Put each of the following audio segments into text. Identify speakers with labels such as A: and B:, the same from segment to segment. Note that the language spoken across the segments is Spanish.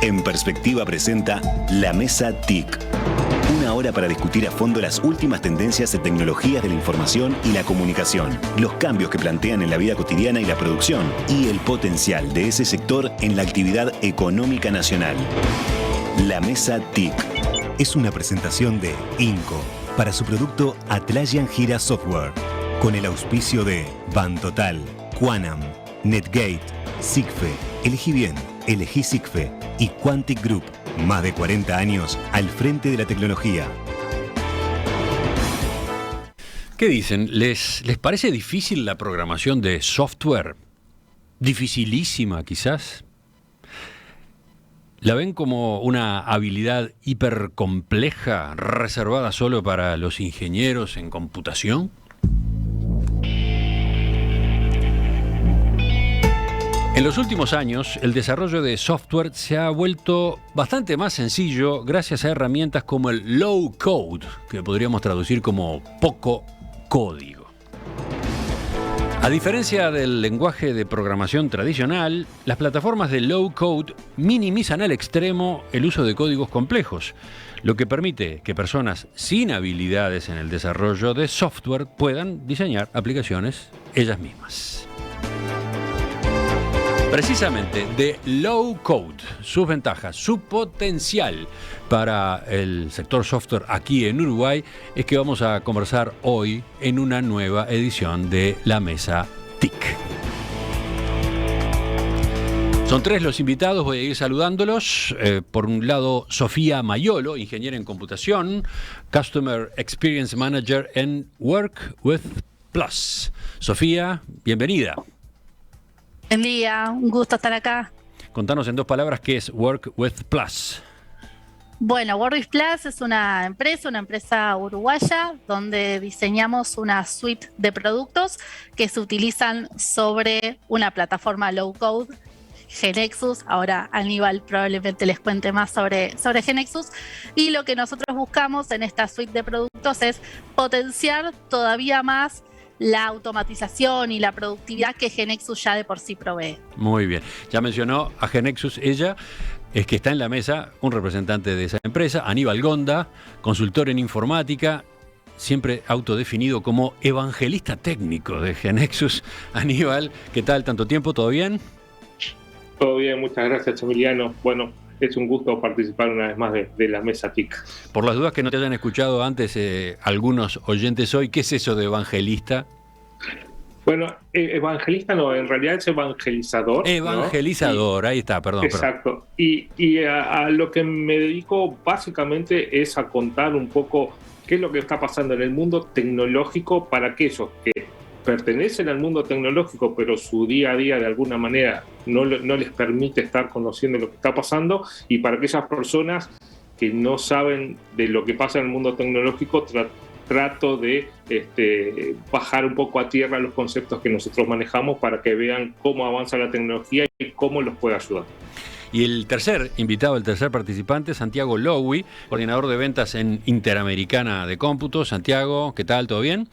A: En Perspectiva presenta La Mesa TIC. Una hora para discutir a fondo las últimas tendencias de tecnologías de la información y la comunicación, los cambios que plantean en la vida cotidiana y la producción, y el potencial de ese sector en la actividad económica nacional. La Mesa TIC es una presentación de INCO para su producto Atlassian Gira Software, con el auspicio de Bantotal, Quanam, Netgate, Sigfe, Elegí Bien, Elegí Sigfe y Quantic Group. Más de 40 años al frente de la tecnología.
B: ¿Qué dicen? ¿Les parece difícil la programación de software? ¿Dificilísima quizás? ¿La ven como una habilidad hipercompleja reservada solo para los ingenieros en computación? En los últimos años, el desarrollo de software se ha vuelto bastante más sencillo gracias a herramientas como el low code, que podríamos traducir como poco código. A diferencia del lenguaje de programación tradicional, las plataformas de low code minimizan al extremo el uso de códigos complejos, lo que permite que personas sin habilidades en el desarrollo de software puedan diseñar aplicaciones ellas mismas. Precisamente de low code, sus ventajas, su potencial para el sector software aquí en Uruguay es que vamos a conversar hoy en una nueva edición de La Mesa TIC. Son tres los invitados, voy a ir saludándolos. Por un lado, Sofía Mayolo, ingeniera en computación, Customer Experience Manager en Work with Plus. Sofía, bienvenida.
C: Buen día, un gusto estar acá.
B: Contanos en dos palabras qué es Work with Plus.
C: Bueno, Work with Plus es una empresa uruguaya, donde diseñamos una suite de productos que se utilizan sobre una plataforma low code, GeneXus. Ahora Aníbal probablemente les cuente más sobre GeneXus. Y lo que nosotros buscamos en esta suite de productos es potenciar todavía más la automatización y la productividad que GeneXus ya de por sí provee.
B: Muy bien. Ya mencionó a GeneXus ella, es que está en la mesa un representante de esa empresa, Aníbal Gonda, consultor en informática, siempre autodefinido como evangelista técnico de GeneXus. Aníbal, ¿qué tal? ¿Tanto tiempo? ¿Todo bien?
D: Todo bien, muchas gracias, Emiliano. Bueno, es un gusto participar una vez más de la Mesa TIC.
B: Por las dudas que no te hayan escuchado antes algunos oyentes hoy, ¿qué es eso de evangelista?
D: Bueno, evangelista no, en realidad es evangelizador.
B: Evangelizador, ¿no? Ahí está, perdón.
D: Exacto. Y a lo que me dedico básicamente es a contar un poco qué es lo que está pasando en el mundo tecnológico para aquellos que pertenecen al mundo tecnológico, pero su día a día de alguna manera no les permite estar conociendo lo que está pasando, y para aquellas personas que no saben de lo que pasa en el mundo tecnológico, trato de bajar un poco a tierra los conceptos que nosotros manejamos para que vean cómo avanza la tecnología y cómo los puede ayudar.
B: Y el tercer invitado, el tercer participante, Santiago Lowy, coordinador de ventas en Interamericana de Cómputo. Santiago, ¿qué tal? ¿Todo bien?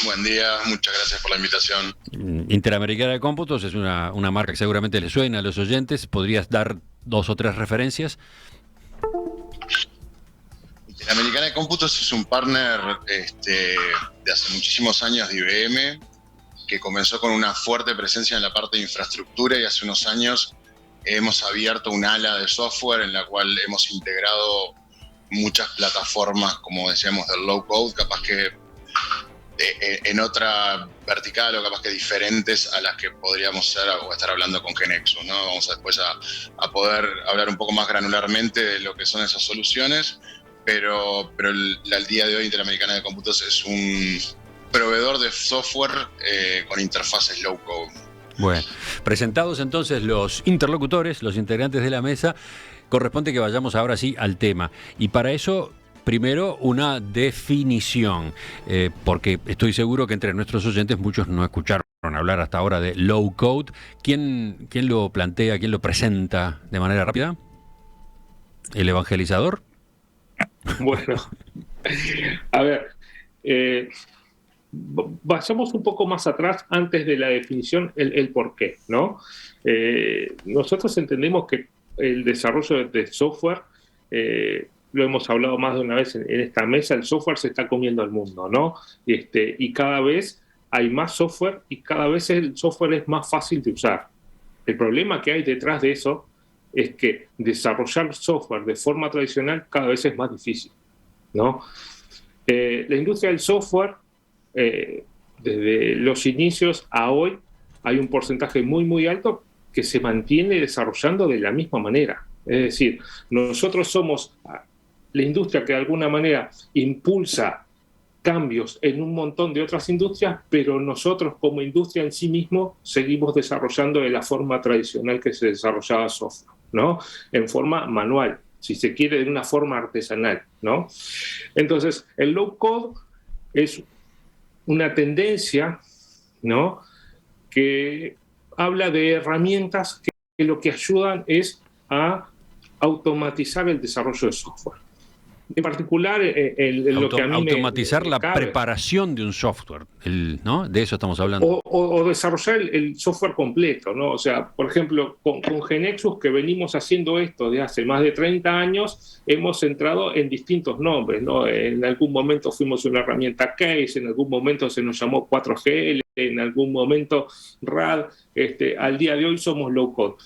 E: Buen día, muchas gracias por la invitación.
B: Interamericana de Cómputos es una marca que seguramente le suena a los oyentes. ¿Podrías dar dos o tres referencias?
E: Interamericana de Cómputos es un partner de hace muchísimos años de IBM, que comenzó con una fuerte presencia en la parte de infraestructura, y hace unos años hemos abierto un ala de software en la cual hemos integrado muchas plataformas, como decíamos, del low code, capaz que en otra vertical o capaz que diferentes a las que podríamos ser o estar hablando con GeneXus, ¿no? Vamos a después a poder hablar un poco más granularmente de lo que son esas soluciones, pero al día de hoy Interamericana de Cómputos es un proveedor de software con interfaces low code.
B: Bueno, presentados entonces los interlocutores, los integrantes de la mesa, corresponde que vayamos ahora sí al tema. Y para eso, primero, una definición, porque estoy seguro que entre nuestros oyentes muchos no escucharon hablar hasta ahora de low code. ¿Quién lo plantea, quién lo presenta de manera rápida? ¿El evangelizador?
D: Bueno, a ver, vayamos un poco más atrás antes de la definición, el por qué, ¿no? Nosotros entendemos que el desarrollo de software, lo hemos hablado más de una vez en esta mesa, el software se está comiendo al mundo, ¿no? Y cada vez hay más software y cada vez el software es más fácil de usar. El problema que hay detrás de eso es que desarrollar software de forma tradicional cada vez es más difícil, ¿no? La industria del software, desde los inicios a hoy, hay un porcentaje muy, muy alto que se mantiene desarrollando de la misma manera. Es decir, nosotros somos la industria que de alguna manera impulsa cambios en un montón de otras industrias, pero nosotros como industria en sí mismo seguimos desarrollando de la forma tradicional que se desarrollaba software, ¿no? En forma manual, si se quiere, de una forma artesanal, ¿no? Entonces, el low code es una tendencia, ¿no?, que habla de herramientas que lo que ayudan es a automatizar el desarrollo de software. En particular, lo que a mí
B: automatizar la preparación de un software, ¿no? De eso estamos hablando.
D: O desarrollar el software completo, ¿no? O sea, por ejemplo, con GeneXus, que venimos haciendo esto desde hace más de 30 años, hemos entrado en distintos nombres, ¿no? En algún momento fuimos una herramienta Case, en algún momento se nos llamó 4GL, en algún momento RAD, al día de hoy somos low code.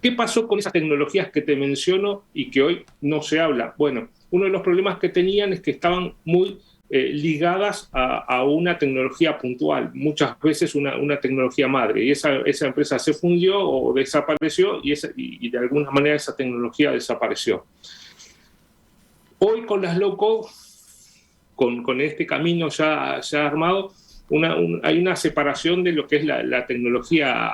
D: ¿Qué pasó con esas tecnologías que te menciono y que hoy no se habla? Bueno, uno de los problemas que tenían es que estaban muy ligadas a una tecnología puntual, muchas veces una tecnología madre, y esa empresa se fundió o desapareció y de alguna manera esa tecnología desapareció. Hoy con las low code, con este camino ya armado, hay una separación de lo que es la tecnología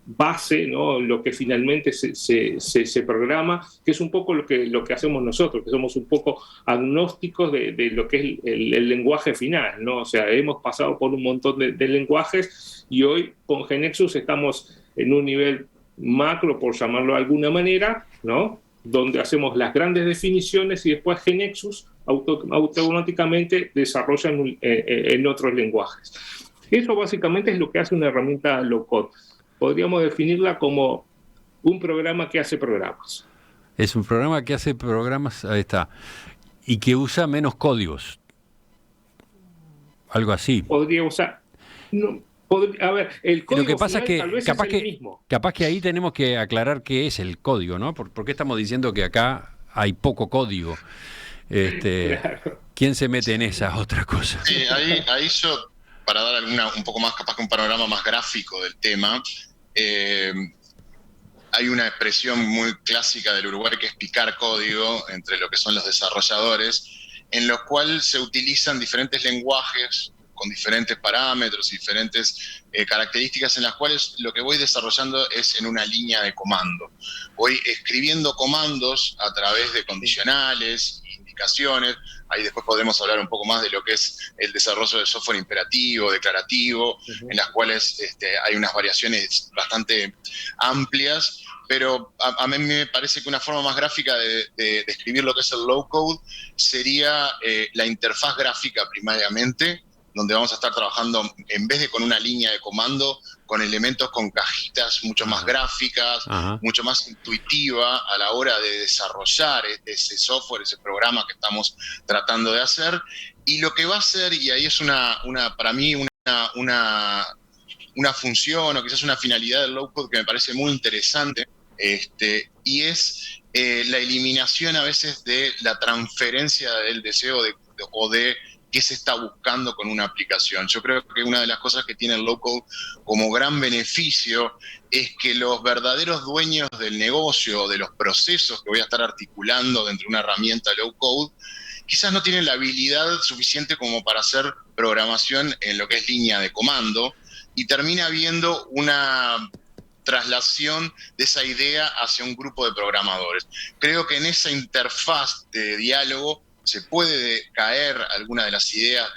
D: base, ¿no?, lo que finalmente se programa, que es un poco lo que hacemos nosotros, que somos un poco agnósticos de lo que es el lenguaje final, ¿no? O sea, hemos pasado por un montón de lenguajes y hoy con GeneXus estamos en un nivel macro, por llamarlo de alguna manera, ¿no?, donde hacemos las grandes definiciones y después GeneXus automáticamente desarrolla en otros lenguajes. Eso básicamente es lo que hace una herramienta low code. Podríamos definirla como un programa que hace programas.
B: Es un programa que hace programas, ahí está, y que usa menos códigos. Algo así.
D: Podría usar... a ver, el código
B: lo que pasa
D: final
B: es que
D: tal vez
B: capaz
D: es el mismo.
B: Capaz que ahí tenemos que aclarar qué es el código, ¿no? ¿Por qué estamos diciendo que acá hay poco código?
D: Claro.
B: ¿Quién se mete en esa otra cosa?
E: Sí, ahí yo, para dar un poco más, capaz que un panorama más gráfico del tema, hay una expresión muy clásica del Uruguay que es picar código entre lo que son los desarrolladores, en los cuales se utilizan diferentes lenguajes con diferentes parámetros y diferentes características en las cuales lo que voy desarrollando es en una línea de comando. Voy escribiendo comandos a través de condicionales, indicaciones. Ahí después podemos hablar un poco más de lo que es el desarrollo de software imperativo, declarativo, en las cuales hay unas variaciones bastante amplias, pero a mí me parece que una forma más gráfica de describir lo que es el low code sería la interfaz gráfica primariamente, donde vamos a estar trabajando, en vez de con una línea de comando, con elementos con cajitas mucho más gráficas, mucho más intuitiva a la hora de desarrollar ese software, ese programa que estamos tratando de hacer. Y lo que va a ser, y ahí es para mí una función o quizás una finalidad del low code que me parece muy interesante, y es la eliminación a veces de la transferencia del deseo o de qué se está buscando con una aplicación. Yo creo que una de las cosas que tiene el low code como gran beneficio es que los verdaderos dueños del negocio, de los procesos que voy a estar articulando dentro de una herramienta low code, quizás no tienen la habilidad suficiente como para hacer programación en lo que es línea de comando, y termina habiendo una traslación de esa idea hacia un grupo de programadores. Creo que en esa interfaz de diálogo se puede caer alguna de las ideas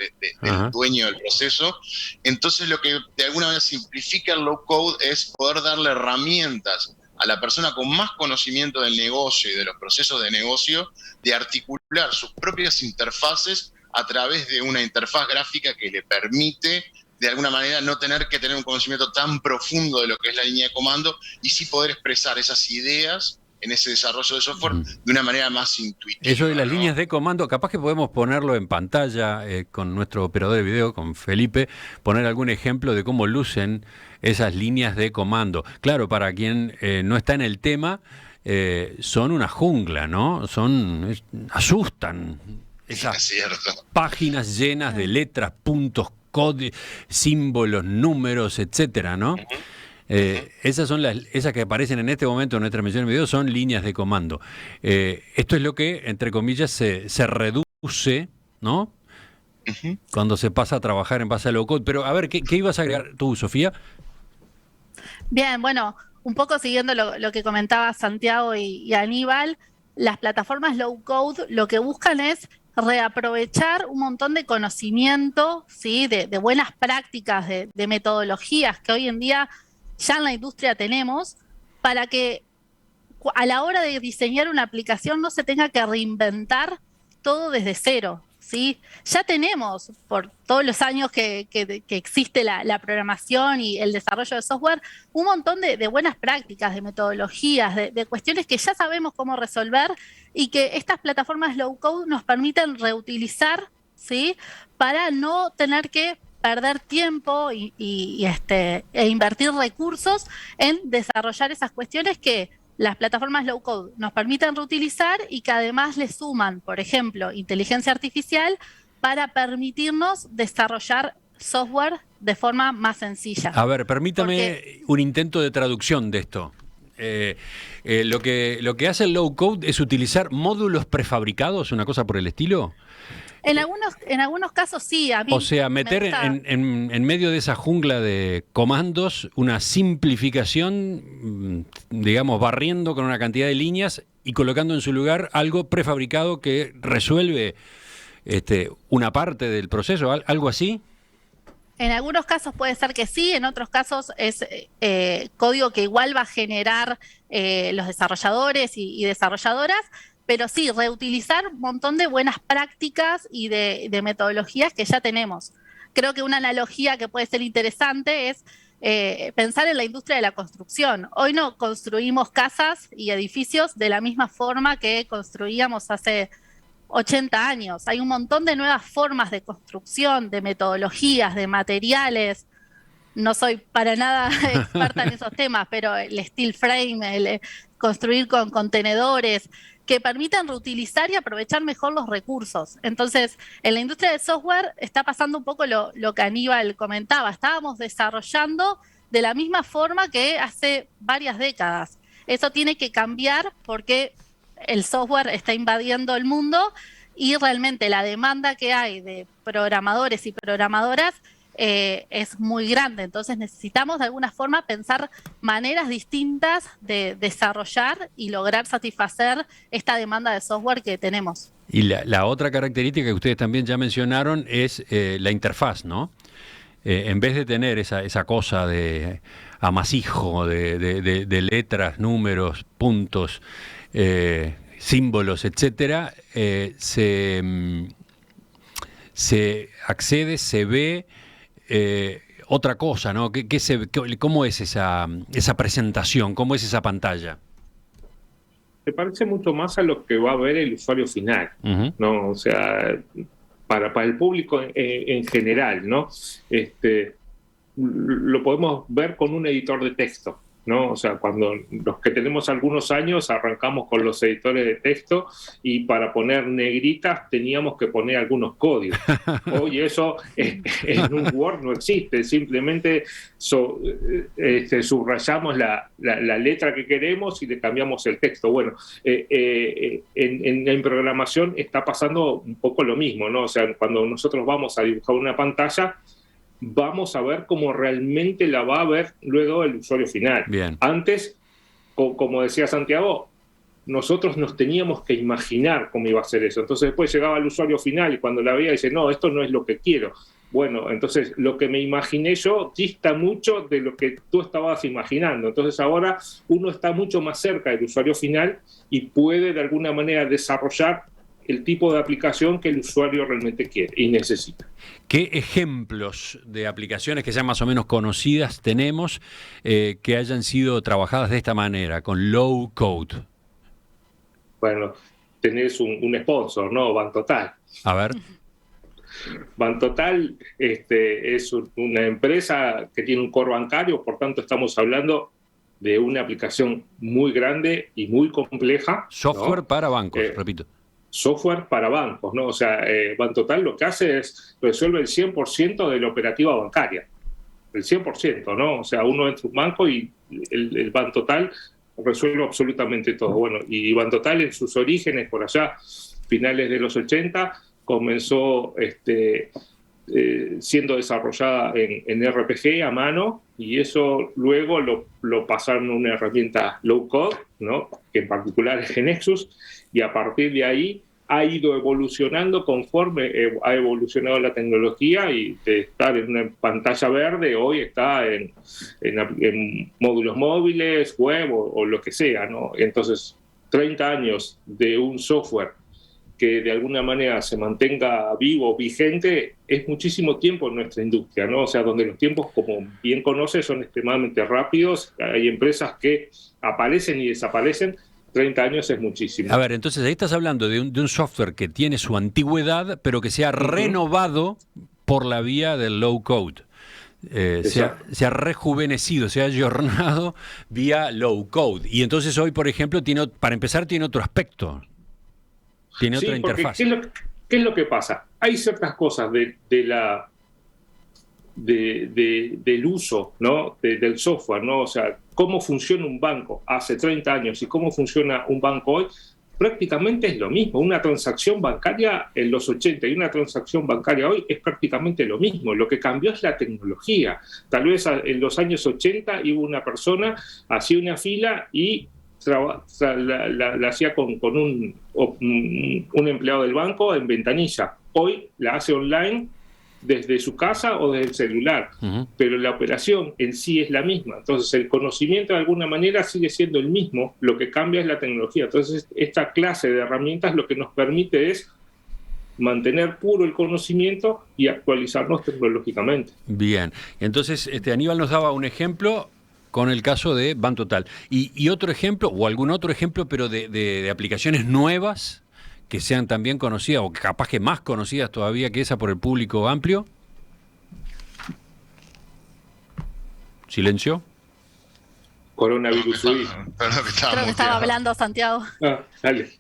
E: del dueño del proceso. Entonces lo que de alguna manera simplifica el low code es poder darle herramientas a la persona con más conocimiento del negocio y de los procesos de negocio de articular sus propias interfaces a través de una interfaz gráfica que le permite de alguna manera no tener que tener un conocimiento tan profundo de lo que es la línea de comando y sí poder expresar esas ideas en ese desarrollo de software de una manera más intuitiva.
B: Eso de las
E: ¿no?
B: líneas de comando, capaz que podemos ponerlo en pantalla con nuestro operador de video, con Felipe, poner algún ejemplo de cómo lucen esas líneas de comando. Claro, para quien no está en el tema, son una jungla, ¿no? Asustan esas
E: Es cierto.
B: páginas llenas de letras, puntos, símbolos, números, etcétera, ¿no? Esas son esas que aparecen en este momento en nuestra transmisión en video, son líneas de comando. Esto es lo que, entre comillas, se reduce, ¿no? Cuando se pasa a trabajar en base a low code. Pero a ver, ¿qué ibas a agregar tú, Sofía?
C: Bien, bueno, un poco siguiendo lo que comentaba Santiago y Aníbal, las plataformas low code lo que buscan es reaprovechar un montón de conocimiento, ¿sí? de buenas prácticas, de metodologías que hoy en día ya en la industria tenemos, para que a la hora de diseñar una aplicación no se tenga que reinventar todo desde cero, ¿sí? Ya tenemos, por todos los años que existe la programación y el desarrollo de software, un montón de buenas prácticas, de metodologías, de cuestiones que ya sabemos cómo resolver y que estas plataformas low code nos permiten reutilizar, ¿sí? Para no tener que perder tiempo e invertir recursos en desarrollar esas cuestiones que las plataformas low code nos permiten reutilizar y que además le suman, por ejemplo, inteligencia artificial para permitirnos desarrollar software de forma más sencilla.
B: A ver, permítame un intento de traducción de esto. Lo que hace el low code es utilizar módulos prefabricados, una cosa por el estilo.
C: En algunos casos sí. A mí
B: o sea, meter en medio de esa jungla de comandos una simplificación, digamos, barriendo con una cantidad de líneas y colocando en su lugar algo prefabricado que resuelve una parte del proceso, algo así.
C: En algunos casos puede ser que sí, en otros casos es código que igual va a generar los desarrolladores y desarrolladoras. Pero sí, reutilizar un montón de buenas prácticas y de metodologías que ya tenemos. Creo que una analogía que puede ser interesante es pensar en la industria de la construcción. Hoy no construimos casas y edificios de la misma forma que construíamos hace 80 años. Hay un montón de nuevas formas de construcción, de metodologías, de materiales. No soy para nada experta en esos temas, pero el steel frame, el construir con contenedores, que permitan reutilizar y aprovechar mejor los recursos. Entonces, en la industria del software está pasando un poco lo que Aníbal comentaba. Estábamos desarrollando de la misma forma que hace varias décadas. Eso tiene que cambiar porque el software está invadiendo el mundo y realmente la demanda que hay de programadores y programadoras es muy grande. Entonces necesitamos de alguna forma pensar maneras distintas de desarrollar y lograr satisfacer esta demanda de software que tenemos.
B: Y la otra característica que ustedes también ya mencionaron es la interfaz, ¿no? En vez de tener esa cosa de amasijo de letras, números, puntos, símbolos, etcétera, se accede, se ve otra cosa, ¿no? ¿Cómo es esa presentación? ¿Cómo es esa pantalla?
D: Se parece mucho más a lo que va a ver el usuario final, ¿no? O sea, para el público en general, ¿no? Lo podemos ver con un editor de texto, ¿no? O sea, cuando los que tenemos algunos años arrancamos con los editores de texto y para poner negritas teníamos que poner algunos códigos. Hoy eso en un Word no existe, simplemente subrayamos la letra que queremos y le cambiamos el texto. Bueno, en programación está pasando un poco lo mismo, ¿no? O sea, cuando nosotros vamos a dibujar una pantalla, vamos a ver cómo realmente la va a ver luego el usuario final.
B: Bien.
D: Antes, como decía Santiago, nosotros nos teníamos que imaginar cómo iba a ser eso. Entonces después llegaba el usuario final y cuando la veía dice, no, esto no es lo que quiero. Bueno, entonces lo que me imaginé yo dista mucho de lo que tú estabas imaginando. Entonces ahora uno está mucho más cerca del usuario final y puede de alguna manera desarrollar el tipo de aplicación que el usuario realmente quiere y necesita.
B: ¿Qué ejemplos de aplicaciones que sean más o menos conocidas tenemos que hayan sido trabajadas de esta manera, con low code?
D: Bueno, tenés un sponsor, ¿no? Bantotal.
B: A ver.
D: Bantotal es una empresa que tiene un core bancario, por tanto estamos hablando de una aplicación muy grande y muy compleja.
B: Software, ¿no?, para bancos, repito.
D: Software para bancos, ¿no? O sea, Bantotal lo que hace es resuelve el 100% de la operativa bancaria. El 100%, ¿no? O sea, uno entra a un banco y el Bantotal resuelve absolutamente todo. Bueno, y Bantotal en sus orígenes, por allá, finales de los 80, comenzó siendo desarrollada en RPG a mano, y eso luego lo pasaron a una herramienta low code, ¿no?, que en particular es GeneXus, y a partir de ahí ha ido evolucionando conforme ha evolucionado la tecnología, y de estar en una pantalla verde hoy está en módulos móviles, web o lo que sea, ¿no? Entonces, 30 años de un software que de alguna manera se mantenga vivo, vigente, es muchísimo tiempo en nuestra industria, ¿no? O sea, donde los tiempos, como bien conoces, son extremadamente rápidos. Hay empresas que aparecen y desaparecen. 30 años es muchísimo.
B: A ver, entonces ahí estás hablando de un software que tiene su antigüedad, pero que se ha renovado por la vía del low code. Se ha rejuvenecido, se ha ayornado vía low code. Y entonces hoy, por ejemplo, para empezar, tiene otro aspecto. Tiene otra interfaz.
D: ¿Qué es lo que pasa? Hay ciertas cosas del uso, ¿no?, del software, ¿no? O sea, cómo funciona un banco hace 30 años y cómo funciona un banco hoy, prácticamente es lo mismo. Una transacción bancaria en los 80 y una transacción bancaria hoy es prácticamente lo mismo. Lo que cambió es la tecnología. Tal vez en los años 80 iba una persona, hacía una fila y la hacía con un empleado del banco en ventanilla. Hoy la hace online desde su casa o desde el celular, pero la operación en sí es la misma. Entonces el conocimiento de alguna manera sigue siendo el mismo, lo que cambia es la tecnología. Entonces esta clase de herramientas lo que nos permite es mantener puro el conocimiento y actualizarnos tecnológicamente.
B: Bien, entonces Aníbal nos daba un ejemplo con el caso de Bantotal. Y otro ejemplo, o algún otro ejemplo, pero de aplicaciones nuevas que sean también conocidas, o capaz que más conocidas todavía que esa por el público amplio. ¿Silencio?
D: Coronavirus.
C: Creo que estaba hablando Santiago.
D: Dale.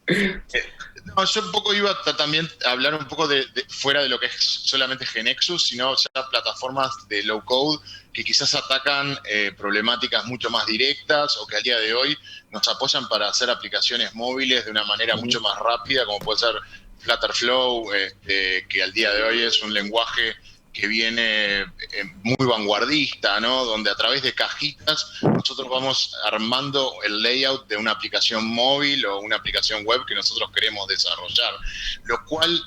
E: No, yo un poco iba también a hablar un poco de fuera de lo que es solamente GeneXus, sino ya plataformas de low code que quizás atacan problemáticas mucho más directas, o que al día de hoy nos apoyan para hacer aplicaciones móviles de una manera mucho más rápida, como puede ser Flutterflow, que al día de hoy es un lenguaje que viene muy vanguardista, ¿no? Donde a través de cajitas nosotros vamos armando el layout de una aplicación móvil o una aplicación web que nosotros queremos desarrollar. Lo cual,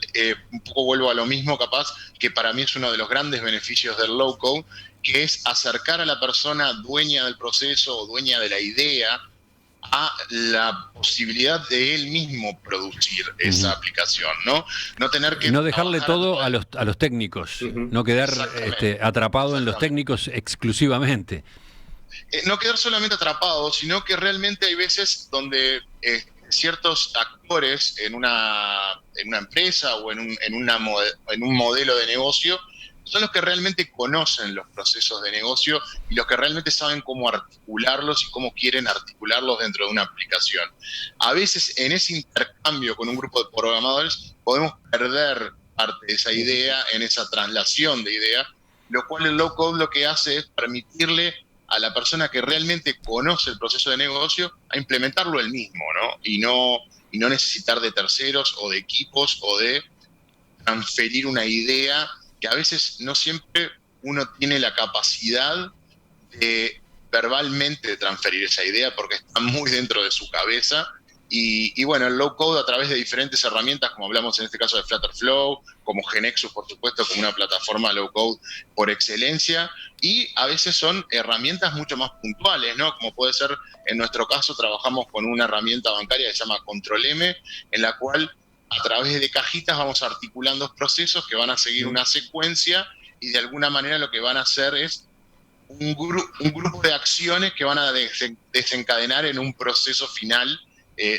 E: un poco vuelvo a lo mismo capaz, que para mí es uno de los grandes beneficios del low code, que es acercar a la persona dueña del proceso o dueña de la idea a la posibilidad de él mismo producir esa aplicación, ¿no? No tener que...
B: No dejarle todo a los técnicos, no quedar atrapado en los técnicos exclusivamente.
E: No quedar solamente atrapado, sino que realmente hay veces donde ciertos actores en una empresa o en un modelo de negocio son los que realmente conocen los procesos de negocio y los que realmente saben cómo articularlos y cómo quieren articularlos dentro de una aplicación. A veces en ese intercambio con un grupo de programadores podemos perder parte de esa idea en esa traslación de idea, lo cual el low code lo que hace es permitirle a la persona que realmente conoce el proceso de negocio a implementarlo él mismo, ¿no? Y no necesitar de terceros o de equipos o de transferir una idea que a veces no siempre uno tiene la capacidad de verbalmente transferir esa idea porque está muy dentro de su cabeza. Y bueno, el low code a través de diferentes herramientas, como hablamos en este caso de Flutterflow, como GeneXus, por supuesto, como una plataforma low code por excelencia, y a veces son herramientas mucho más puntuales, ¿no? Como puede ser, en nuestro caso, trabajamos con una herramienta bancaria que se llama Control M, en la cual a través de cajitas vamos articulando procesos que van a seguir una secuencia y de alguna manera lo que van a hacer es un grupo de acciones que van a desencadenar en un proceso final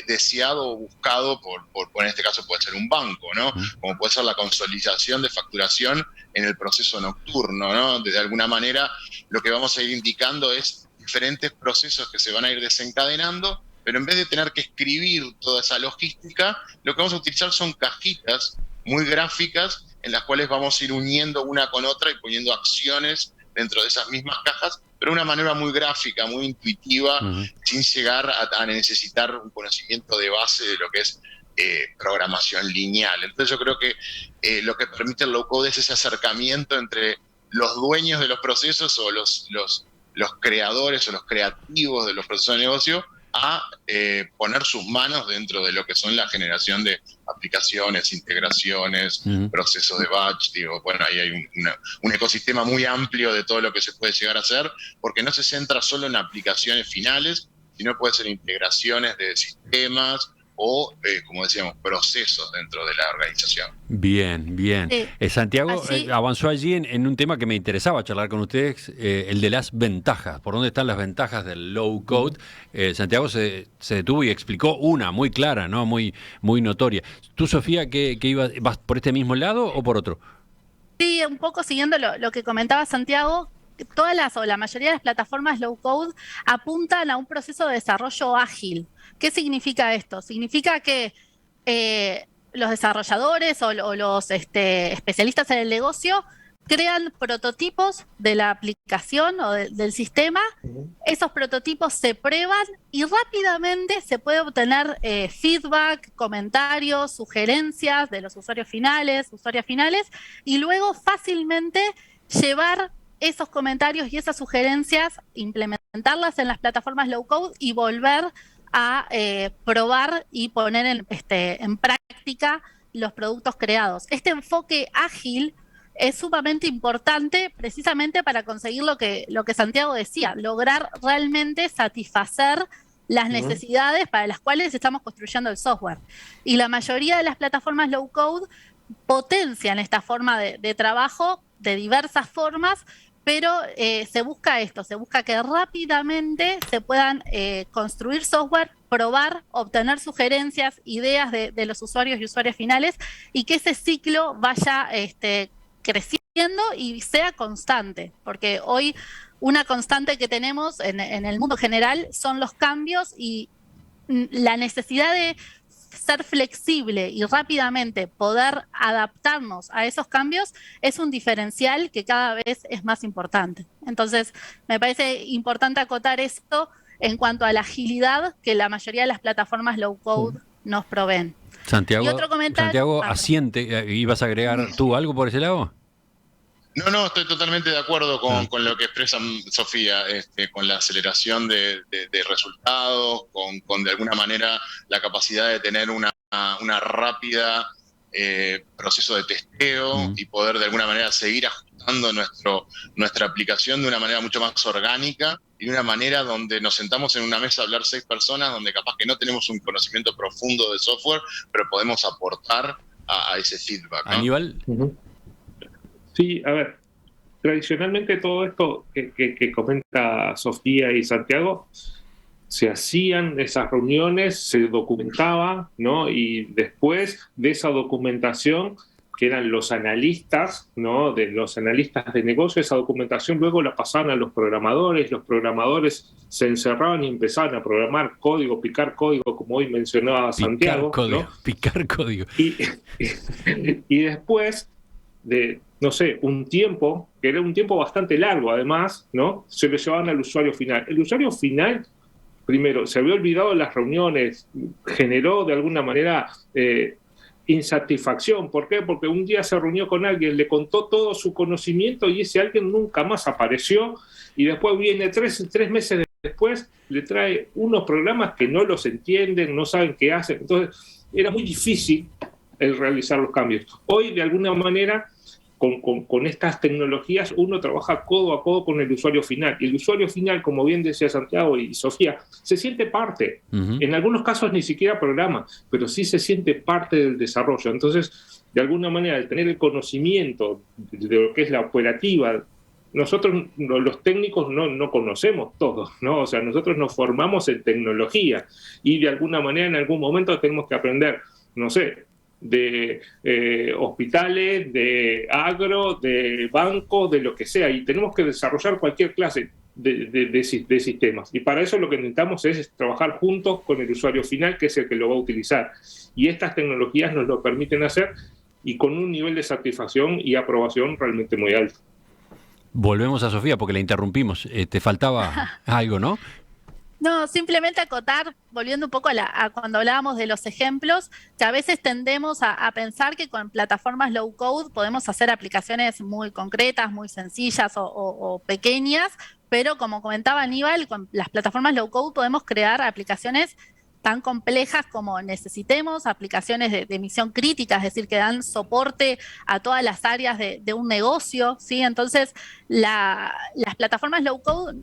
E: deseado o buscado por en este caso puede ser un banco, ¿no? Como puede ser la consolidación de facturación en el proceso nocturno, ¿no? De alguna manera lo que vamos a ir indicando es diferentes procesos que se van a ir desencadenando, pero en vez de tener que escribir toda esa logística, lo que vamos a utilizar son cajitas muy gráficas en las cuales vamos a ir uniendo una con otra y poniendo acciones dentro de esas mismas cajas, pero de una manera muy gráfica, muy intuitiva, sin llegar a necesitar un conocimiento de base de lo que es programación lineal. Entonces yo creo que lo que permite el low-code es ese acercamiento entre los dueños de los procesos o los creadores o los creativos de los procesos de negocio a poner sus manos dentro de lo que son la generación de aplicaciones, integraciones, procesos de batch. Digo, bueno, ahí hay un ecosistema muy amplio de todo lo que se puede llegar a hacer, porque no se centra solo en aplicaciones finales, sino puede ser integraciones de sistemas o, como decíamos, procesos dentro de la organización.
B: Bien, bien. Santiago avanzó allí en un tema que me interesaba charlar con ustedes, el de las ventajas. ¿Por dónde están las ventajas del low code? Santiago se detuvo y explicó una muy clara, ¿no? Muy notoria. ¿Tú, Sofía, vas por este mismo lado o por otro?
C: Sí, un poco siguiendo lo que comentaba Santiago. Todas o la mayoría de las plataformas low code apuntan a un proceso de desarrollo ágil. ¿Qué significa esto? Significa que los desarrolladores o los especialistas en el negocio crean prototipos de la aplicación o del sistema. Esos prototipos se prueban y rápidamente se puede obtener feedback, comentarios, sugerencias de los usuarias finales, y luego fácilmente llevar esos comentarios y esas sugerencias, implementarlas en las plataformas low code y volver a probar y poner en práctica los productos creados. Este enfoque ágil es sumamente importante precisamente para conseguir lo que Santiago decía, lograr realmente satisfacer las necesidades para las cuales estamos construyendo el software. Y la mayoría de las plataformas low code potencian esta forma de trabajo de diversas formas, pero se busca que rápidamente se puedan construir software, probar, obtener sugerencias, ideas de los usuarios y usuarias finales, y que ese ciclo vaya creciendo y sea constante, porque hoy una constante que tenemos en el mundo general son los cambios y la necesidad de ser flexible y rápidamente poder adaptarnos a esos cambios es un diferencial que cada vez es más importante. Entonces, me parece importante acotar esto en cuanto a la agilidad que la mayoría de las plataformas low code nos proveen.
B: Santiago,
C: y otro comentario,
B: asiente. ¿Ibas a agregar tú algo por ese lado?
E: No, estoy totalmente de acuerdo con lo que expresa Sofía, con la aceleración de resultados, con de alguna manera la capacidad de tener una rápida proceso de testeo y poder de alguna manera seguir ajustando nuestra aplicación de una manera mucho más orgánica y de una manera donde nos sentamos en una mesa a hablar 6 personas, donde capaz que no tenemos un conocimiento profundo de software, pero podemos aportar a ese feedback, ¿no?
B: Aníbal.
D: Sí, a ver, tradicionalmente todo esto que comenta Sofía y Santiago, se hacían esas reuniones, se documentaba, ¿no? Y después de esa documentación, que eran los analistas, ¿no? De los analistas de negocio, esa documentación luego la pasaban a los programadores se encerraban y empezaban a programar código, picar código, como hoy mencionaba Santiago.
B: Picar código.
D: Y después de, no sé, un tiempo, que era un tiempo bastante largo además, ¿no? Se lo llevaban al usuario final. El usuario final, primero, se había olvidado de las reuniones, generó de alguna manera insatisfacción. ¿Por qué? Porque un día se reunió con alguien, le contó todo su conocimiento y ese alguien nunca más apareció, y después viene tres meses después, le trae unos programas que no los entienden, no saben qué hacen. Entonces, era muy difícil el realizar los cambios. Hoy, de alguna manera, con estas tecnologías, uno trabaja codo a codo con el usuario final. Y el usuario final, como bien decía Santiago y Sofía, se siente parte. En algunos casos ni siquiera programa, pero sí se siente parte del desarrollo. Entonces, de alguna manera, al tener el conocimiento de lo que es la operativa nosotros los técnicos no conocemos todo, ¿no? O sea, nosotros nos formamos en tecnología y de alguna manera en algún momento tenemos que aprender, no sé, de hospitales, de agro, de bancos, de lo que sea, y tenemos que desarrollar cualquier clase de sistemas. Y para eso lo que necesitamos es trabajar juntos con el usuario final, que es el que lo va a utilizar. Y estas tecnologías nos lo permiten hacer y con un nivel de satisfacción y aprobación realmente muy alto.
B: Volvemos a Sofía porque la interrumpimos. Te faltaba algo, ¿no?
C: No, simplemente acotar, volviendo un poco a cuando hablábamos de los ejemplos, que a veces tendemos a pensar que con plataformas low code podemos hacer aplicaciones muy concretas, muy sencillas o pequeñas, pero como comentaba Aníbal, con las plataformas low code podemos crear aplicaciones tan complejas como necesitemos, aplicaciones de misión crítica, es decir, que dan soporte a todas las áreas de un negocio, ¿sí? Entonces, las plataformas low code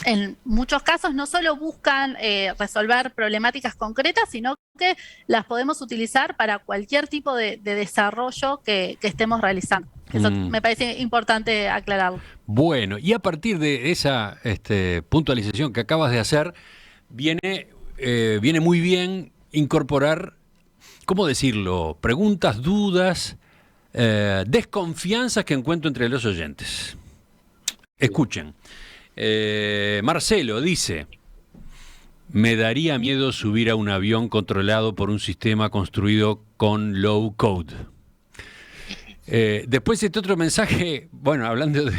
C: en muchos casos no solo buscan resolver problemáticas concretas, sino que las podemos utilizar para cualquier tipo de desarrollo que estemos realizando. Eso me parece importante aclararlo.
B: Bueno, y a partir de esa puntualización que acabas de hacer, viene muy bien incorporar, ¿cómo decirlo?, preguntas, dudas, desconfianzas que encuentro entre los oyentes. Escuchen. Marcelo dice: me daría miedo subir a un avión controlado por un sistema construido con low code. Después este otro mensaje, bueno, hablando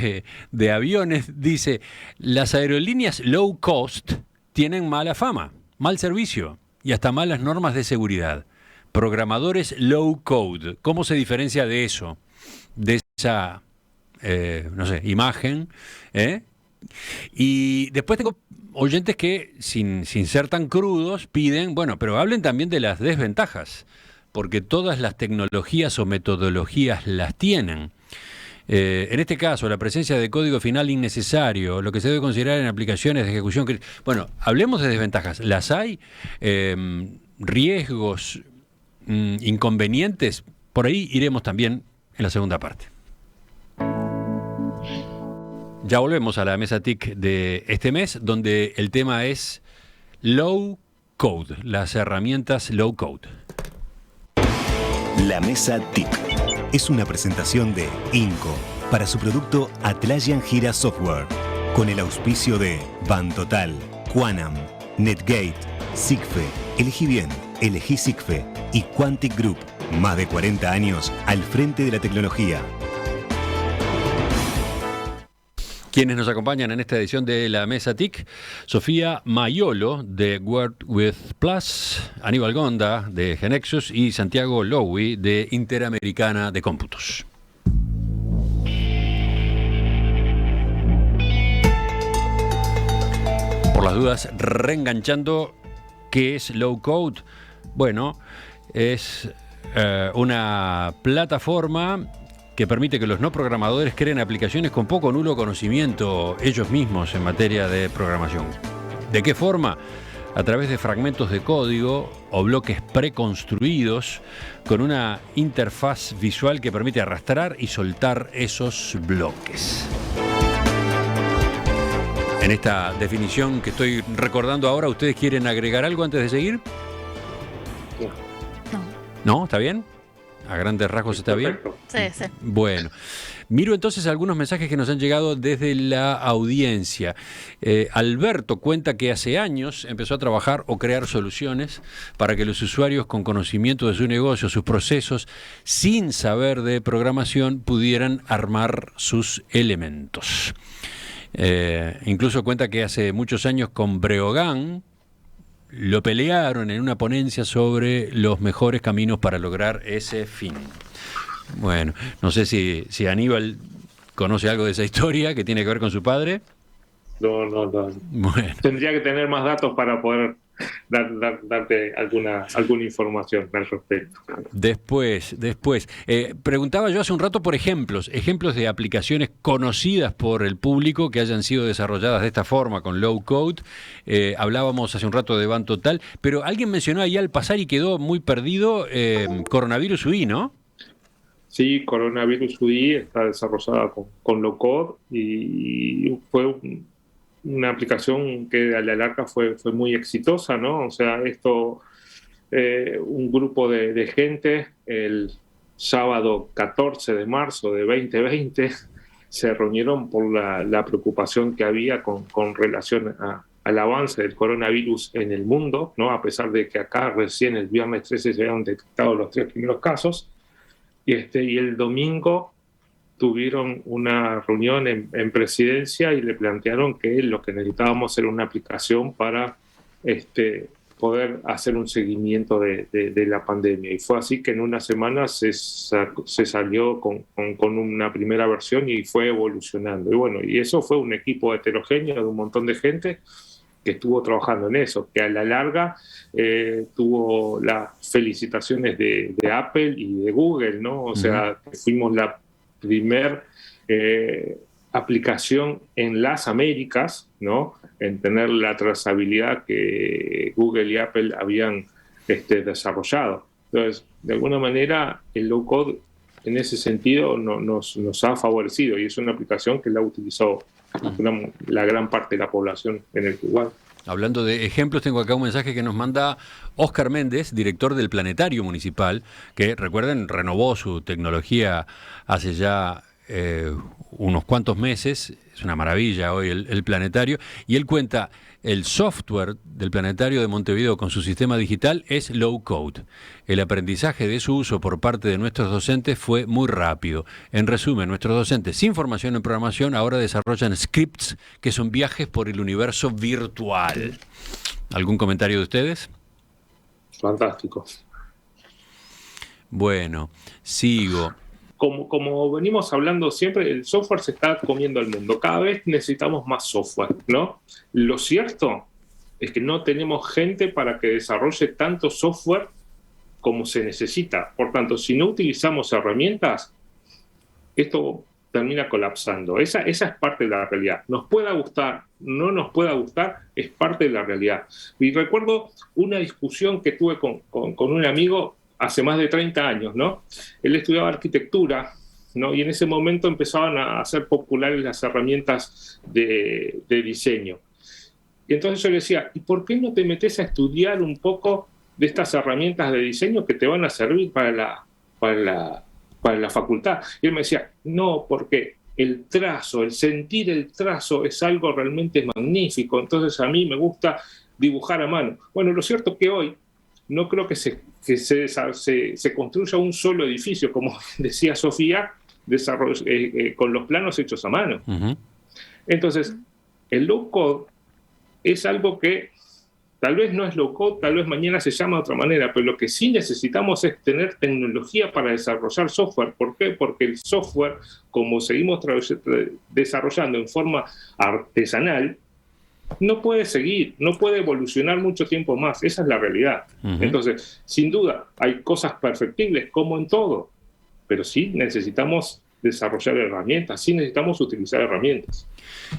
B: de aviones, dice: las aerolíneas low cost tienen mala fama, mal servicio y hasta malas normas de seguridad. Programadores low code, ¿cómo se diferencia de eso? De esa, no sé, imagen, Y después tengo oyentes que, sin ser tan crudos, piden, bueno, pero hablen también de las desventajas, porque todas las tecnologías o metodologías las tienen. En este caso, la presencia de código final innecesario, lo que se debe considerar en aplicaciones de ejecución. Bueno, hablemos de desventajas. ¿Las hay? ¿Riesgos? ¿Inconvenientes? Por ahí iremos también en la segunda parte. Ya volvemos a la mesa TIC de este mes, donde el tema es low code, las herramientas low code.
A: La mesa TIC es una presentación de Inco para su producto Atlassian Jira Software, con el auspicio de Bantotal, Quanam, Netgate, Sigfe, Elegí Bien, Elegí Sigfe y Quantic Group. Más de 40 años al frente de la tecnología.
B: Quienes nos acompañan en esta edición de la Mesa TIC: Sofía Maiolo de Word with Plus, Aníbal Gonda de Genexus y Santiago Lowy de Interamericana de Cómputos. Por las dudas, reenganchando, ¿qué es low code? Bueno, es una plataforma que permite que los no programadores creen aplicaciones con poco o nulo conocimiento ellos mismos en materia de programación. ¿De qué forma? A través de fragmentos de código o bloques preconstruidos con una interfaz visual que permite arrastrar y soltar esos bloques. En esta definición que estoy recordando ahora, ¿ustedes quieren agregar algo antes de seguir? ¿No? ¿Está bien? ¿A grandes rasgos está bien?
C: Sí, sí.
B: Bueno, miro entonces algunos mensajes que nos han llegado desde la audiencia. Alberto cuenta que hace años empezó a trabajar o crear soluciones para que los usuarios con conocimiento de su negocio, sus procesos, sin saber de programación, pudieran armar sus elementos. Incluso cuenta que hace muchos años con Breogán lo pelearon en una ponencia sobre los mejores caminos para lograr ese fin. Bueno, no sé si Aníbal conoce algo de esa historia que tiene que ver con su padre.
D: No.
B: Bueno.
D: Tendría que tener más datos para poder darte alguna información al respecto.
B: Después. Preguntaba yo hace un rato por ejemplos de aplicaciones conocidas por el público que hayan sido desarrolladas de esta forma, con low code. Hablábamos hace un rato de Bantotal, pero alguien mencionó ahí al pasar y quedó muy perdido Coronavirus UI, ¿no?
D: Sí, Coronavirus UI está desarrollada con low code y fue una aplicación que a la larga fue muy exitosa, ¿no? O sea, un grupo de gente el sábado 14 de marzo de 2020 se reunieron por la preocupación que había con relación al avance del coronavirus en el mundo, ¿no? A pesar de que acá recién el viernes 13 se habían detectado los 3 primeros casos, y el domingo tuvieron una reunión en presidencia y le plantearon que lo que necesitábamos era una aplicación para poder hacer un seguimiento de la pandemia. Y fue así que en una semana se salió con una primera versión y fue evolucionando. Y bueno, y eso fue un equipo heterogéneo de un montón de gente que estuvo trabajando en eso, que a la larga tuvo las felicitaciones de Apple y de Google, ¿no? O sea, fuimos la primer aplicación en las Américas, ¿no? En tener la trazabilidad que Google y Apple habían desarrollado. Entonces, de alguna manera, el low code en ese sentido nos ha favorecido y es una aplicación que la utilizó la gran parte de la población en el Uruguay.
B: Hablando de ejemplos, tengo acá un mensaje que nos manda Óscar Méndez, director del Planetario Municipal, que, recuerden, renovó su tecnología hace ya unos cuantos meses. Es una maravilla hoy el planetario. Y él cuenta, el software del Planetario de Montevideo con su sistema digital es low code. El aprendizaje de su uso por parte de nuestros docentes fue muy rápido. En resumen, nuestros docentes sin formación en programación ahora desarrollan scripts que son viajes por el universo virtual. ¿Algún comentario de ustedes?
D: Fantástico.
B: Bueno, sigo.
D: Como venimos hablando siempre, el software se está comiendo al mundo. Cada vez necesitamos más software, ¿no? Lo cierto es que no tenemos gente para que desarrolle tanto software como se necesita. Por tanto, si no utilizamos herramientas, esto termina colapsando. Esa es parte de la realidad. Nos pueda gustar, no nos pueda gustar, es parte de la realidad. Y recuerdo una discusión que tuve con un amigo hace más de 30 años, ¿no? Él estudiaba arquitectura, ¿no? Y en ese momento empezaban a hacer populares las herramientas de diseño. Y entonces yo le decía, ¿y por qué no te metes a estudiar un poco de estas herramientas de diseño que te van a servir para la facultad? Y él me decía, no, porque el trazo, el sentir el trazo es algo realmente magnífico, entonces a mí me gusta dibujar a mano. Bueno, lo cierto es que hoy no creo que se construya un solo edificio, como decía Sofía, con los planos hechos a mano. Uh-huh. Entonces, el low code es algo que tal vez no es low code, tal vez mañana se llama de otra manera, pero lo que sí necesitamos es tener tecnología para desarrollar software. ¿Por qué? Porque el software, como seguimos desarrollando en forma artesanal, no puede seguir, no puede evolucionar mucho tiempo más. Esa es la realidad. Uh-huh. Entonces, sin duda, hay cosas perfectibles como en todo, pero sí necesitamos desarrollar herramientas, sí necesitamos utilizar herramientas.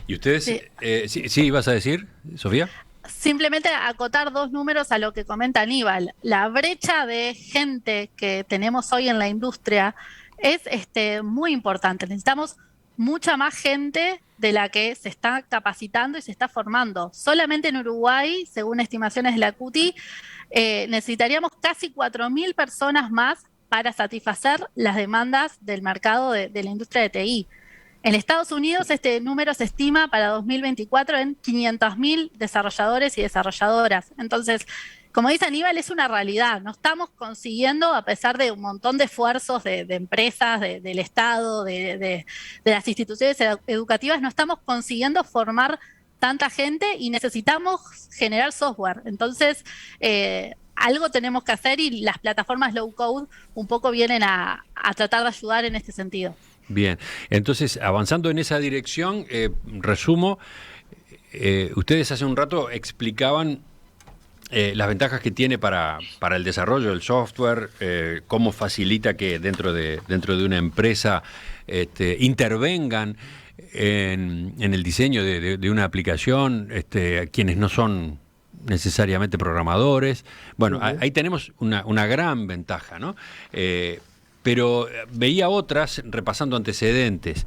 B: ¿Y ustedes? Sí, ibas a decir, Sofía?
C: Simplemente acotar 2 números a lo que comenta Aníbal. La brecha de gente que tenemos hoy en la industria es muy importante. Necesitamos mucha más gente de la que se está capacitando y se está formando. Solamente en Uruguay, según estimaciones de la CUTI, necesitaríamos casi 4.000 personas más para satisfacer las demandas del mercado de la industria de TI. En Estados Unidos este número se estima para 2024 en 500.000 desarrolladores y desarrolladoras. Entonces, como dice Aníbal, es una realidad. No estamos consiguiendo, a pesar de un montón de esfuerzos de empresas, del Estado, de las instituciones educativas, no estamos consiguiendo formar tanta gente y necesitamos generar software. Entonces, algo tenemos que hacer y las plataformas low code un poco vienen a tratar de ayudar en este sentido.
B: Bien, entonces avanzando en esa dirección, resumo, ustedes hace un rato explicaban las ventajas que tiene para el desarrollo del software, cómo facilita que dentro de una empresa intervengan en el diseño de una aplicación quienes no son necesariamente programadores. Bueno, ahí tenemos una gran ventaja, ¿no? pero veía otras, repasando antecedentes,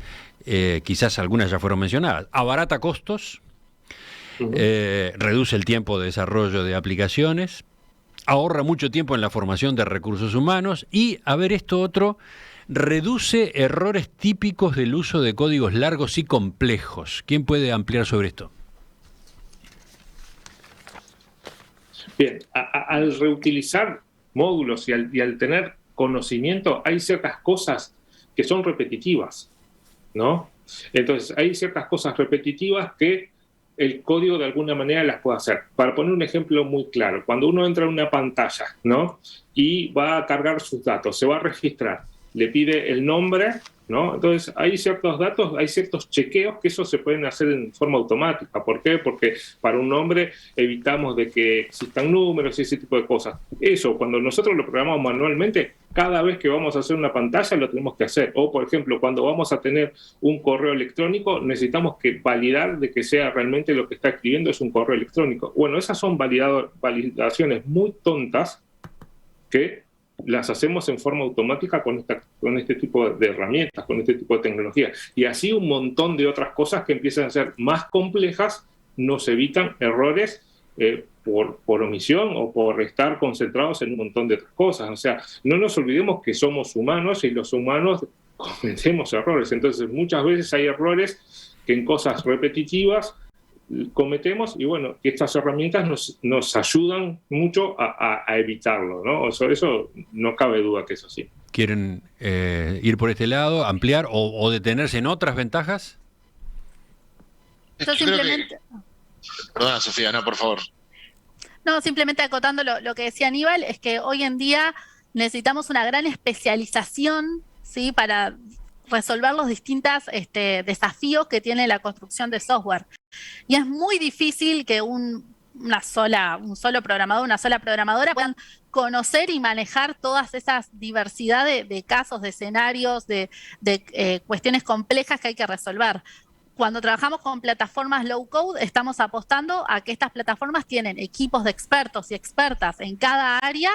B: quizás algunas ya fueron mencionadas, abarata costos, reduce el tiempo de desarrollo de aplicaciones, ahorra mucho tiempo en la formación de recursos humanos y, a ver esto otro, reduce errores típicos del uso de códigos largos y complejos. ¿Quién puede ampliar sobre esto?
D: Bien, al reutilizar módulos y al tener conocimiento, hay ciertas cosas que son repetitivas, ¿no? Entonces, hay ciertas cosas repetitivas que el código de alguna manera las puede hacer. Para poner un ejemplo muy claro, cuando uno entra en una pantalla, ¿no? Y va a cargar sus datos, se va a registrar, le pide el nombre, ¿no? Entonces, hay ciertos datos, hay ciertos chequeos que eso se pueden hacer en forma automática. ¿Por qué? Porque para un nombre evitamos de que existan números y ese tipo de cosas. Eso, cuando nosotros lo programamos manualmente, cada vez que vamos a hacer una pantalla lo tenemos que hacer. O, por ejemplo, cuando vamos a tener un correo electrónico, necesitamos que validar de que sea realmente lo que está escribiendo es un correo electrónico. Bueno, esas son validaciones muy tontas que las hacemos en forma automática con este tipo de herramientas, con este tipo de tecnología. Y así un montón de otras cosas que empiezan a ser más complejas nos evitan errores por omisión o por estar concentrados en un montón de otras cosas. O sea, no nos olvidemos que somos humanos y los humanos cometemos errores. Entonces, muchas veces hay errores que en cosas repetitivas cometemos y bueno, estas herramientas nos ayudan mucho a evitarlo, ¿no? Eso no cabe duda que es así.
B: ¿Quieren ir por este lado, ampliar o detenerse en otras ventajas?
C: Yo simplemente...
E: Perdona, Sofía, no, por favor.
C: No, simplemente acotando lo que decía Aníbal, es que hoy en día necesitamos una gran especialización, ¿sí? Para resolver los distintos desafíos que tiene la construcción de software. Y es muy difícil que un solo programador, una sola programadora puedan conocer y manejar todas esas diversidad de casos, de escenarios, de cuestiones complejas que hay que resolver. Cuando trabajamos con plataformas low code, estamos apostando a que estas plataformas tienen equipos de expertos y expertas en cada área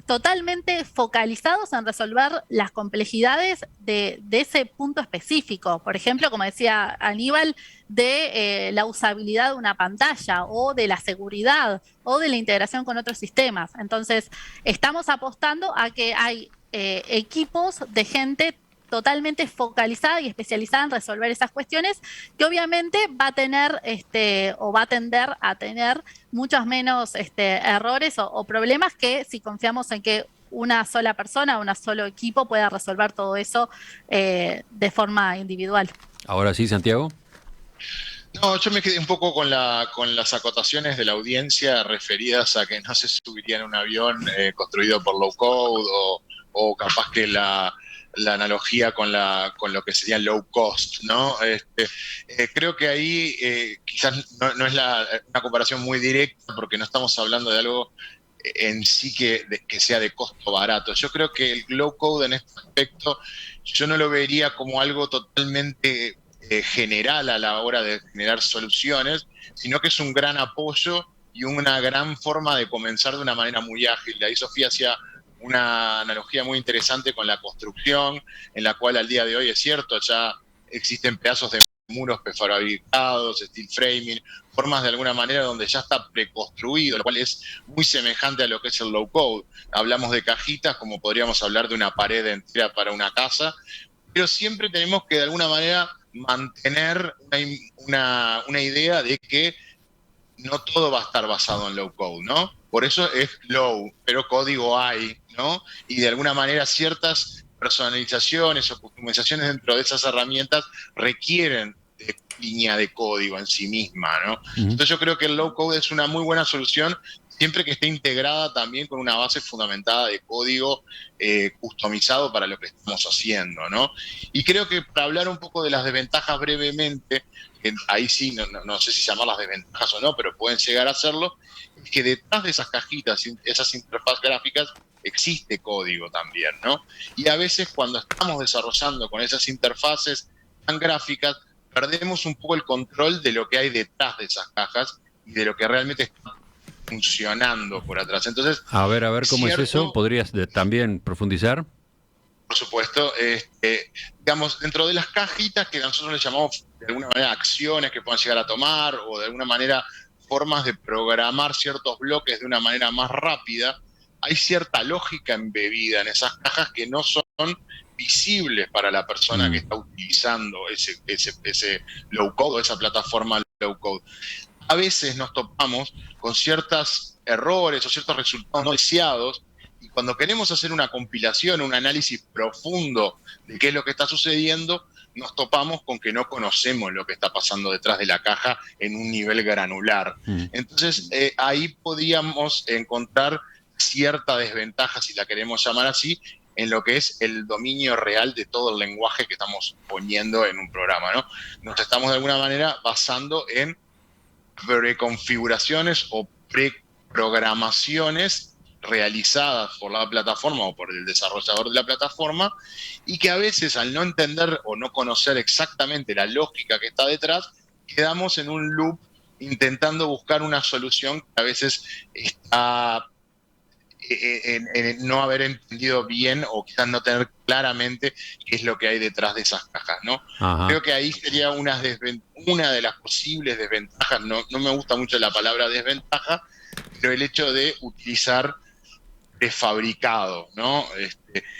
C: totalmente focalizados en resolver las complejidades de ese punto específico. Por ejemplo, como decía Aníbal, de la usabilidad de una pantalla o de la seguridad o de la integración con otros sistemas. Entonces, estamos apostando a que hay equipos de gente totalmente focalizada y especializada en resolver esas cuestiones, que obviamente va a tener o va a tender a tener muchos menos errores o problemas que si confiamos en que una sola persona, un solo equipo pueda resolver todo eso de forma individual.
B: Ahora sí, Santiago.
E: No, yo me quedé un poco con las acotaciones de la audiencia referidas a que no se subiría en un avión construido por low code o capaz que la analogía con lo que sería low cost, ¿no? Creo que ahí quizás no es una comparación muy directa porque no estamos hablando de algo en sí que sea de costo barato. Yo creo que el low code en este aspecto yo no lo vería como algo totalmente general a la hora de generar soluciones, sino que es un gran apoyo y una gran forma de comenzar de una manera muy ágil. Ahí Sofía hacía una analogía muy interesante con la construcción, en la cual al día de hoy es cierto, ya existen pedazos de muros prefabricados, steel framing, formas de alguna manera donde ya está preconstruido, lo cual es muy semejante a lo que es el low code. Hablamos de cajitas como podríamos hablar de una pared entera para una casa, pero siempre tenemos que de alguna manera mantener una idea de que no todo va a estar basado en low code, ¿no? Por eso es low, pero código hay, ¿no? Y de alguna manera ciertas personalizaciones o customizaciones dentro de esas herramientas requieren de línea de código en sí misma, ¿no? Entonces yo creo que el low code es una muy buena solución siempre que esté integrada también con una base fundamentada de código customizado para lo que estamos haciendo, ¿no? Y creo que para hablar un poco de las desventajas brevemente, que ahí sí, no sé si llamarlas desventajas o no, pero pueden llegar a hacerlo, es que detrás de esas cajitas, esas interfaces gráficas, existe código también, ¿no? Y a veces cuando estamos desarrollando con esas interfaces tan gráficas, perdemos un poco el control de lo que hay detrás de esas cajas y de lo que realmente está funcionando por atrás. Entonces,
B: a ver, ¿cómo es eso? ¿Podrías también profundizar?
E: Por supuesto, digamos, dentro de las cajitas que nosotros le llamamos de alguna manera acciones que puedan llegar a tomar o de alguna manera formas de programar ciertos bloques de una manera más rápida, hay cierta lógica embebida en esas cajas que no son visibles para la persona que está utilizando ese low code o esa plataforma low code. A veces nos topamos con ciertos errores o ciertos resultados no deseados, y cuando queremos hacer una compilación, un análisis profundo de qué es lo que está sucediendo, nos topamos con que no conocemos lo que está pasando detrás de la caja en un nivel granular. Entonces, ahí podríamos encontrar cierta desventaja, si la queremos llamar así, en lo que es el dominio real de todo el lenguaje que estamos poniendo en un programa, ¿no? Nos estamos de alguna manera basando en preconfiguraciones o preprogramaciones realizadas por la plataforma o por el desarrollador de la plataforma, y que a veces, al no entender o no conocer exactamente la lógica que está detrás, quedamos en un loop intentando buscar una solución que a veces está en no haber entendido bien o quizás no tener claramente qué es lo que hay detrás de esas cajas, ¿no? Creo que ahí sería una de las posibles desventajas. No me gusta mucho la palabra desventaja, pero el hecho de utilizar prefabricado, ¿no?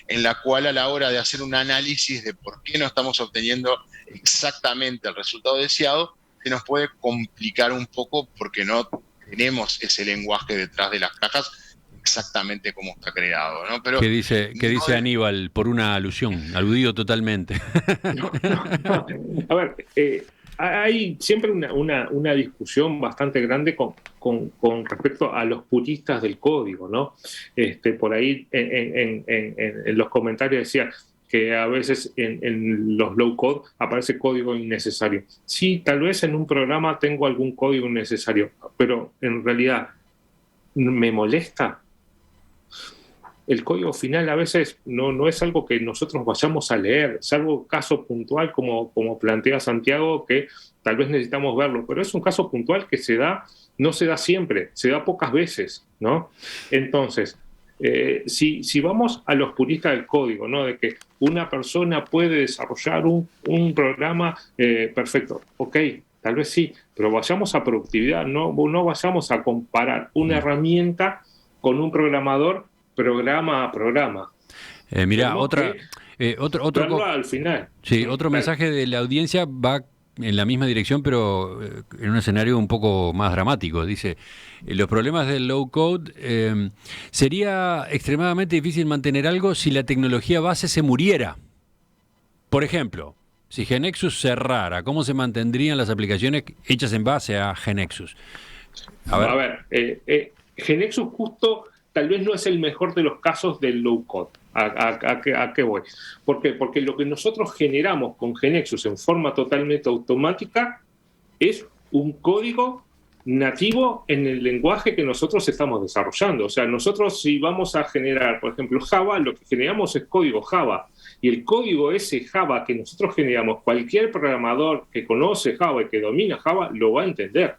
E: En la cual, a la hora de hacer un análisis de por qué no estamos obteniendo exactamente el resultado deseado, se nos puede complicar un poco porque no tenemos ese lenguaje detrás de las cajas exactamente como está creado, ¿no? Pero
B: ¿Qué dice Aníbal por una alusión? Aludido totalmente.
D: No. A ver, hay siempre una discusión bastante grande con respecto a los puristas del código, ¿no? Por ahí en los comentarios decía que a veces en los low code aparece código innecesario. Sí, tal vez en un programa tengo algún código innecesario, pero en realidad me molesta. El código final a veces no es algo que nosotros vayamos a leer, es algo caso puntual como plantea Santiago, que tal vez necesitamos verlo, pero es un caso puntual que no se da siempre, se da pocas veces, ¿no? Entonces, si vamos a los puristas del código, ¿no? De que una persona puede desarrollar un programa perfecto, ok, tal vez sí, pero vayamos a productividad, no vayamos a comparar una herramienta con un programador programa a programa.
B: Mirá, otro
D: al final.
B: Sí, otro mensaje de la audiencia va en la misma dirección, pero en un escenario un poco más dramático. Dice, los problemas del low code, sería extremadamente difícil mantener algo si la tecnología base se muriera. Por ejemplo, si GeneXus cerrara, ¿cómo se mantendrían las aplicaciones hechas en base a GeneXus?
D: A ver, GeneXus justo tal vez no es el mejor de los casos del low code. ¿A qué voy? ¿Por qué? Porque lo que nosotros generamos con GeneXus en forma totalmente automática es un código nativo en el lenguaje que nosotros estamos desarrollando. O sea, nosotros, si vamos a generar, por ejemplo, Java, lo que generamos es código Java. Y el código ese Java que nosotros generamos, cualquier programador que conoce Java y que domina Java lo va a entender.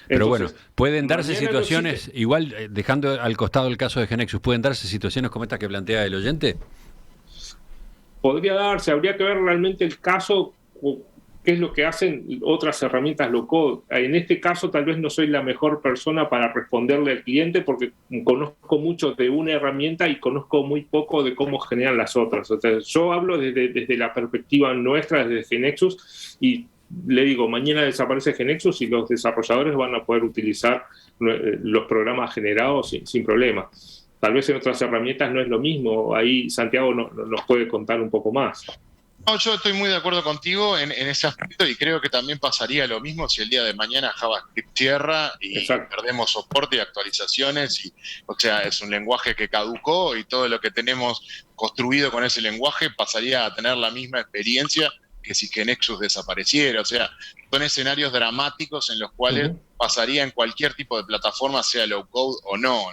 B: Pero
D: Entonces,
B: bueno, pueden darse situaciones, igual dejando al costado el caso de GeneXus, ¿pueden darse situaciones como esta que plantea el oyente?
D: Podría darse, habría que ver realmente el caso, qué es lo que hacen otras herramientas low code. En este caso tal vez no soy la mejor persona para responderle al cliente porque conozco mucho de una herramienta y conozco muy poco de cómo generan las otras. O sea, yo hablo desde la perspectiva nuestra, desde GeneXus, y le digo, mañana desaparece GeneXus y los desarrolladores van a poder utilizar los programas generados sin problema. Tal vez en otras herramientas no es lo mismo. Ahí Santiago nos puede contar un poco más.
E: No, yo estoy muy de acuerdo contigo en ese aspecto, y creo que también pasaría lo mismo si el día de mañana JavaScript cierra y
D: Exacto.
E: perdemos soporte y actualizaciones. O sea, es un lenguaje que caducó y todo lo que tenemos construido con ese lenguaje pasaría a tener la misma experiencia que si GeneXus desapareciera. O sea, son escenarios dramáticos en los cuales pasaría en cualquier tipo de plataforma, sea low code o no.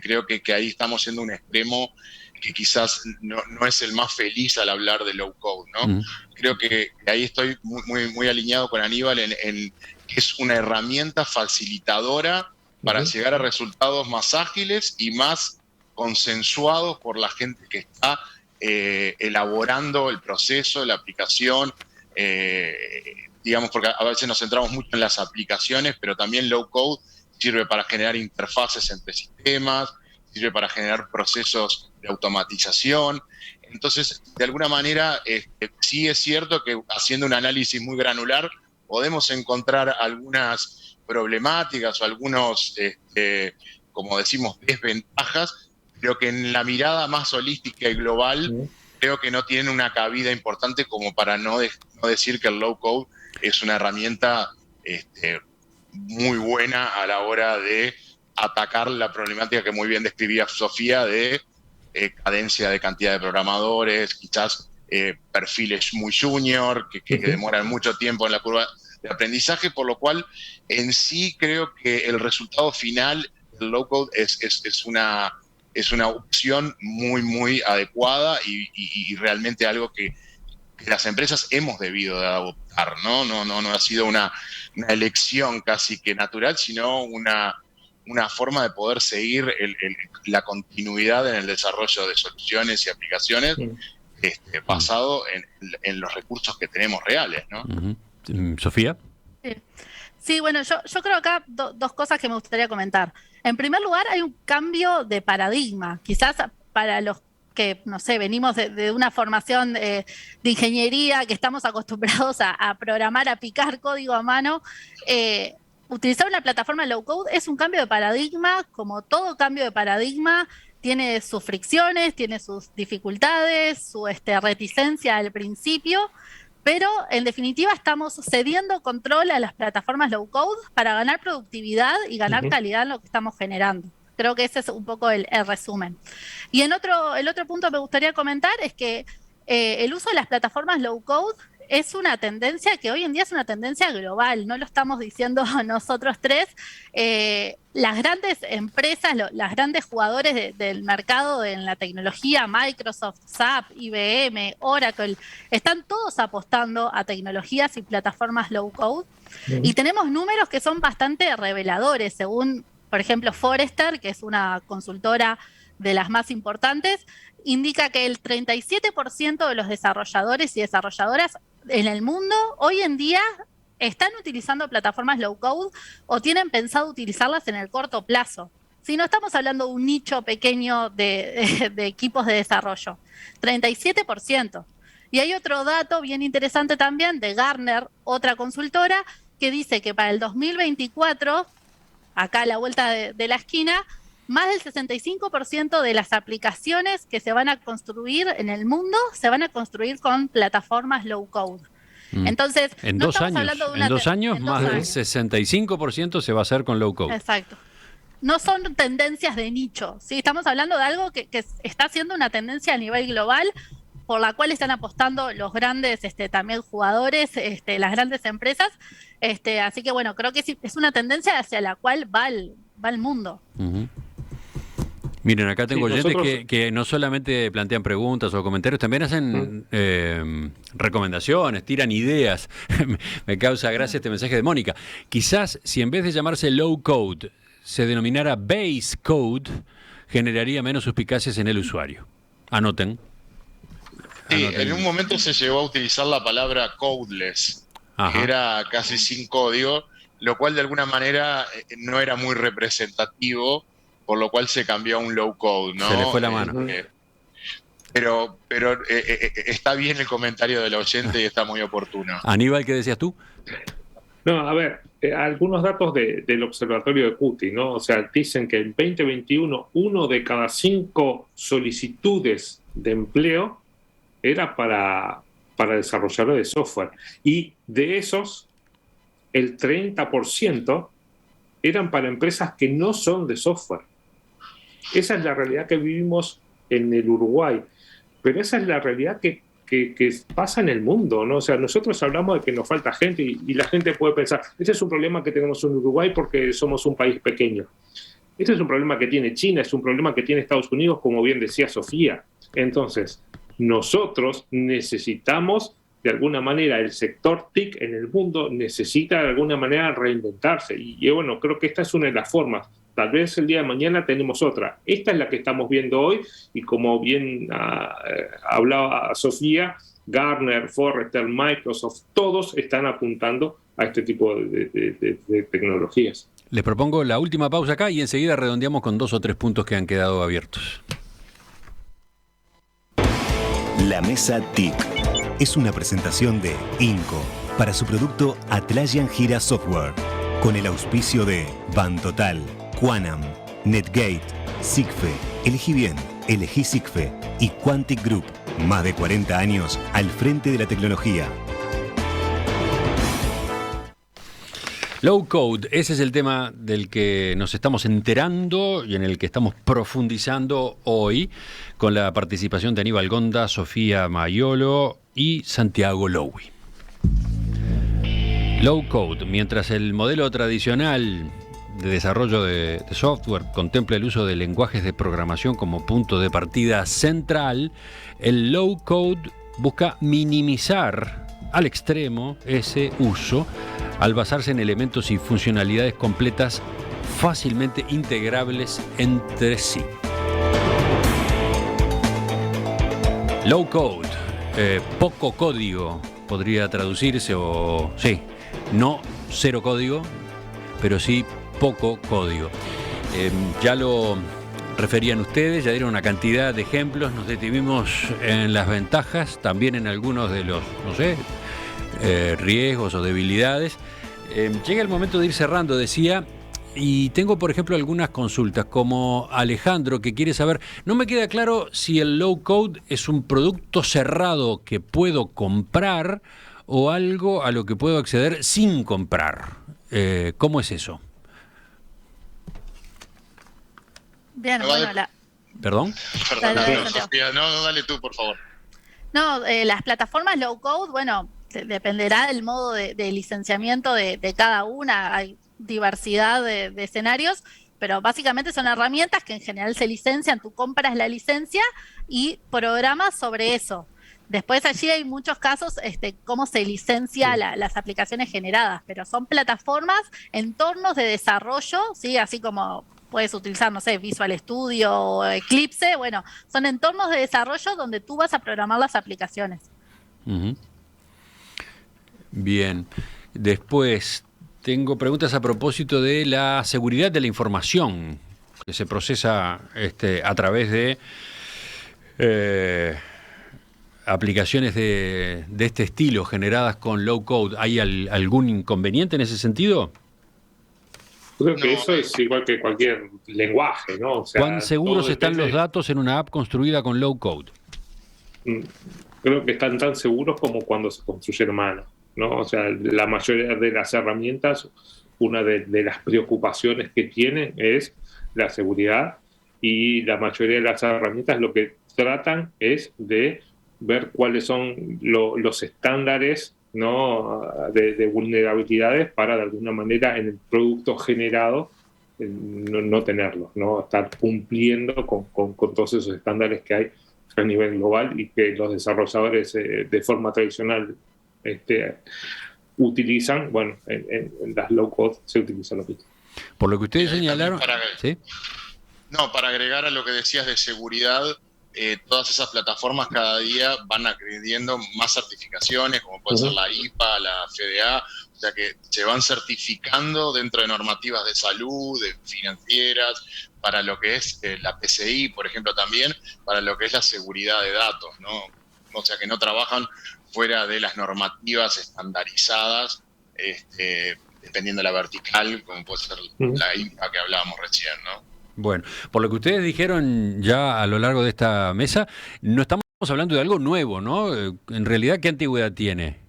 E: Creo que ahí estamos yendo a un extremo que quizás no es el más feliz al hablar de low code, ¿no? Creo que ahí estoy muy alineado con Aníbal en que es una herramienta facilitadora para llegar a resultados más ágiles y más consensuados por la gente que está elaborando el proceso, la aplicación, digamos, porque a veces nos centramos mucho en las aplicaciones, pero también low code sirve para generar interfaces entre sistemas, sirve para generar procesos de automatización. Entonces, de alguna manera, sí es cierto que haciendo un análisis muy granular podemos encontrar algunas problemáticas o algunos, como decimos, desventajas, pero que en la mirada más holística y global creo que no tienen una cabida importante como para no decir que el low code es una herramienta muy buena a la hora de atacar la problemática que muy bien describía Sofía de cadencia de cantidad de programadores, quizás perfiles muy junior, que demoran mucho tiempo en la curva de aprendizaje, por lo cual en sí creo que el resultado final del low code es una opción muy, muy adecuada y realmente algo que las empresas hemos debido de adoptar, ¿no? No ha sido una elección casi que natural, sino una forma de poder seguir la continuidad en el desarrollo de soluciones y aplicaciones basado en los recursos que tenemos reales, ¿no?
B: Sofía.
C: Sí, bueno, yo creo acá dos cosas que me gustaría comentar. En primer lugar, hay un cambio de paradigma. Quizás para los que, no sé, venimos de una formación de ingeniería, que estamos acostumbrados a programar, a picar código a mano, utilizar una plataforma low code es un cambio de paradigma. Como todo cambio de paradigma, tiene sus fricciones, tiene sus dificultades, su reticencia al principio, pero en definitiva estamos cediendo control a las plataformas low code para ganar productividad y ganar calidad en lo que estamos generando. Creo que ese es un poco el resumen. Y el otro punto que me gustaría comentar es que el uso de las plataformas low code es una tendencia que hoy en día es una tendencia global, no lo estamos diciendo nosotros tres. Las grandes empresas, las grandes jugadores del mercado en la tecnología, Microsoft, SAP, IBM, Oracle, están todos apostando a tecnologías y plataformas low code. Y tenemos números que son bastante reveladores, según, por ejemplo, Forrester, que es una consultora de las más importantes, indica que el 37% de los desarrolladores y desarrolladoras en el mundo hoy en día están utilizando plataformas low code o tienen pensado utilizarlas en el corto plazo. Si no estamos hablando de un nicho pequeño de equipos de desarrollo, 37%. Y hay otro dato bien interesante también de Gartner, otra consultora, que dice que para el 2024, acá a la vuelta de la esquina, más del 65% de las aplicaciones que se van a construir en el mundo se van a construir con plataformas low code. Entonces,
B: en
C: no
B: 2
C: estamos
B: años,
C: hablando de una
B: en 2 años, más del 65% se va a hacer con low code.
C: Exacto. No son tendencias de nicho, ¿sí? Estamos hablando de algo que está siendo una tendencia a nivel global, por la cual están apostando los grandes también jugadores, las grandes empresas. Así que bueno, creo que es una tendencia hacia la cual va el mundo.
B: Miren, acá tengo oyentes
D: nosotros...
B: que no solamente plantean preguntas o comentarios, también hacen recomendaciones, tiran ideas. Me causa gracia este mensaje de Mónica. Quizás si en vez de llamarse low code se denominara base code, generaría menos suspicacias en el usuario. Anoten.
E: Sí, en un momento se llegó a utilizar la palabra codeless, que era casi sin código, lo cual de alguna manera no era muy representativo, por lo cual se cambió a un low code, ¿no?
B: Se le fue la mano.
E: Pero está bien el comentario del oyente y está muy oportuno.
B: Aníbal, ¿qué decías tú?
D: No, a ver, algunos datos del observatorio de QTI, ¿no? O sea, dicen que en 2021 1 de cada 5 solicitudes de empleo era para desarrolladores de software. Y de esos, el 30% eran para empresas que no son de software. Esa es la realidad que vivimos en el Uruguay, pero esa es la realidad que pasa en el mundo, ¿no? O sea, nosotros hablamos de que nos falta gente y la gente puede pensar, este es un problema que tenemos en Uruguay porque somos un país pequeño. Este es un problema que tiene China, es un problema que tiene Estados Unidos, como bien decía Sofía. Entonces, nosotros necesitamos, de alguna manera, el sector TIC en el mundo necesita de alguna manera reinventarse. Y bueno, creo que esta es una de las formas, tal vez el día de mañana tenemos otra. Esta es la que estamos viendo hoy y como bien hablaba Sofía, Gartner, Forrester, Microsoft, todos están apuntando a este tipo de tecnologías.
B: Les propongo la última pausa acá y enseguida redondeamos con 2 o 3 puntos que han quedado abiertos.
A: La Mesa TIC es una presentación de Inco para su producto Atlassian Gira Software, con el auspicio de Bantotal, Quanam, Netgate, Sigfe, Elegí Bien, Elegí Sigfe y Quantic Group. Más de 40 años al frente de la tecnología.
B: Low Code, ese es el tema del que nos estamos enterando y en el que estamos profundizando hoy con la participación de Aníbal Gonda, Sofía Maiolo y Santiago Lowy. Low Code, mientras el modelo tradicional de desarrollo de software contempla el uso de lenguajes de programación como punto de partida central, el Low Code busca minimizar al extremo ese uso al basarse en elementos y funcionalidades completas fácilmente integrables entre sí. Low Code, poco código podría traducirse, o sí, no cero código, pero sí poco código. Ya lo referían ustedes, ya dieron una cantidad de ejemplos, nos detuvimos en las ventajas, también en algunos de los, riesgos o debilidades. Llega el momento de ir cerrando, decía, y tengo, por ejemplo, algunas consultas, como Alejandro, que quiere saber, no me queda claro si el low code es un producto cerrado que puedo comprar o algo a lo que puedo acceder sin comprar. ¿Cómo es eso?
C: Bien, bueno,
B: ¿Perdón?
E: Perdón, Sofía, no, dale tú, por favor.
C: No, las plataformas low code, bueno, dependerá del modo de licenciamiento de cada una. Hay diversidad de escenarios, pero básicamente son herramientas que en general se licencian, tú compras la licencia y programas sobre eso. Después allí hay muchos casos, cómo se licencia las aplicaciones generadas, pero son plataformas, entornos de desarrollo, ¿sí? Así como puedes utilizar, no sé, Visual Studio o Eclipse, bueno, son entornos de desarrollo donde tú vas a programar las aplicaciones.
B: Uh-huh. Bien. Después, tengo preguntas a propósito de la seguridad de la información que se procesa a través de aplicaciones de este estilo generadas con low code. ¿Hay algún inconveniente en ese sentido?
D: Creo que eso es igual que cualquier lenguaje, ¿no? O sea,
B: ¿cuán seguros están los datos en una app construida con low code?
D: Creo que están tan seguros como cuando se construyeron a mano, ¿no? O sea, la mayoría de las herramientas, una de las preocupaciones que tienen es la seguridad, y la mayoría de las herramientas lo que tratan es de ver cuáles son los estándares, ¿no? de vulnerabilidades para de alguna manera en el producto generado no tenerlos, ¿no? Estar cumpliendo con todos esos estándares que hay a nivel global y que los desarrolladores de forma tradicional utilizan. Bueno, en las low code se utiliza lo mismo.
B: Por lo que ustedes señalaron... ¿Sí?
E: No, para agregar a lo que decías de seguridad, todas esas plataformas cada día van accediendo más certificaciones, como puede ser la IPA, la FDA, o sea que se van certificando dentro de normativas de salud, de financieras, para lo que es la PCI, por ejemplo, también, para lo que es la seguridad de datos, ¿no? O sea que no trabajan fuera de las normativas estandarizadas, dependiendo de la vertical, como puede ser la IPA que hablábamos recién, ¿no?
B: Bueno, por lo que ustedes dijeron ya a lo largo de esta mesa, no estamos hablando de algo nuevo, ¿no? En realidad, ¿qué antigüedad tiene?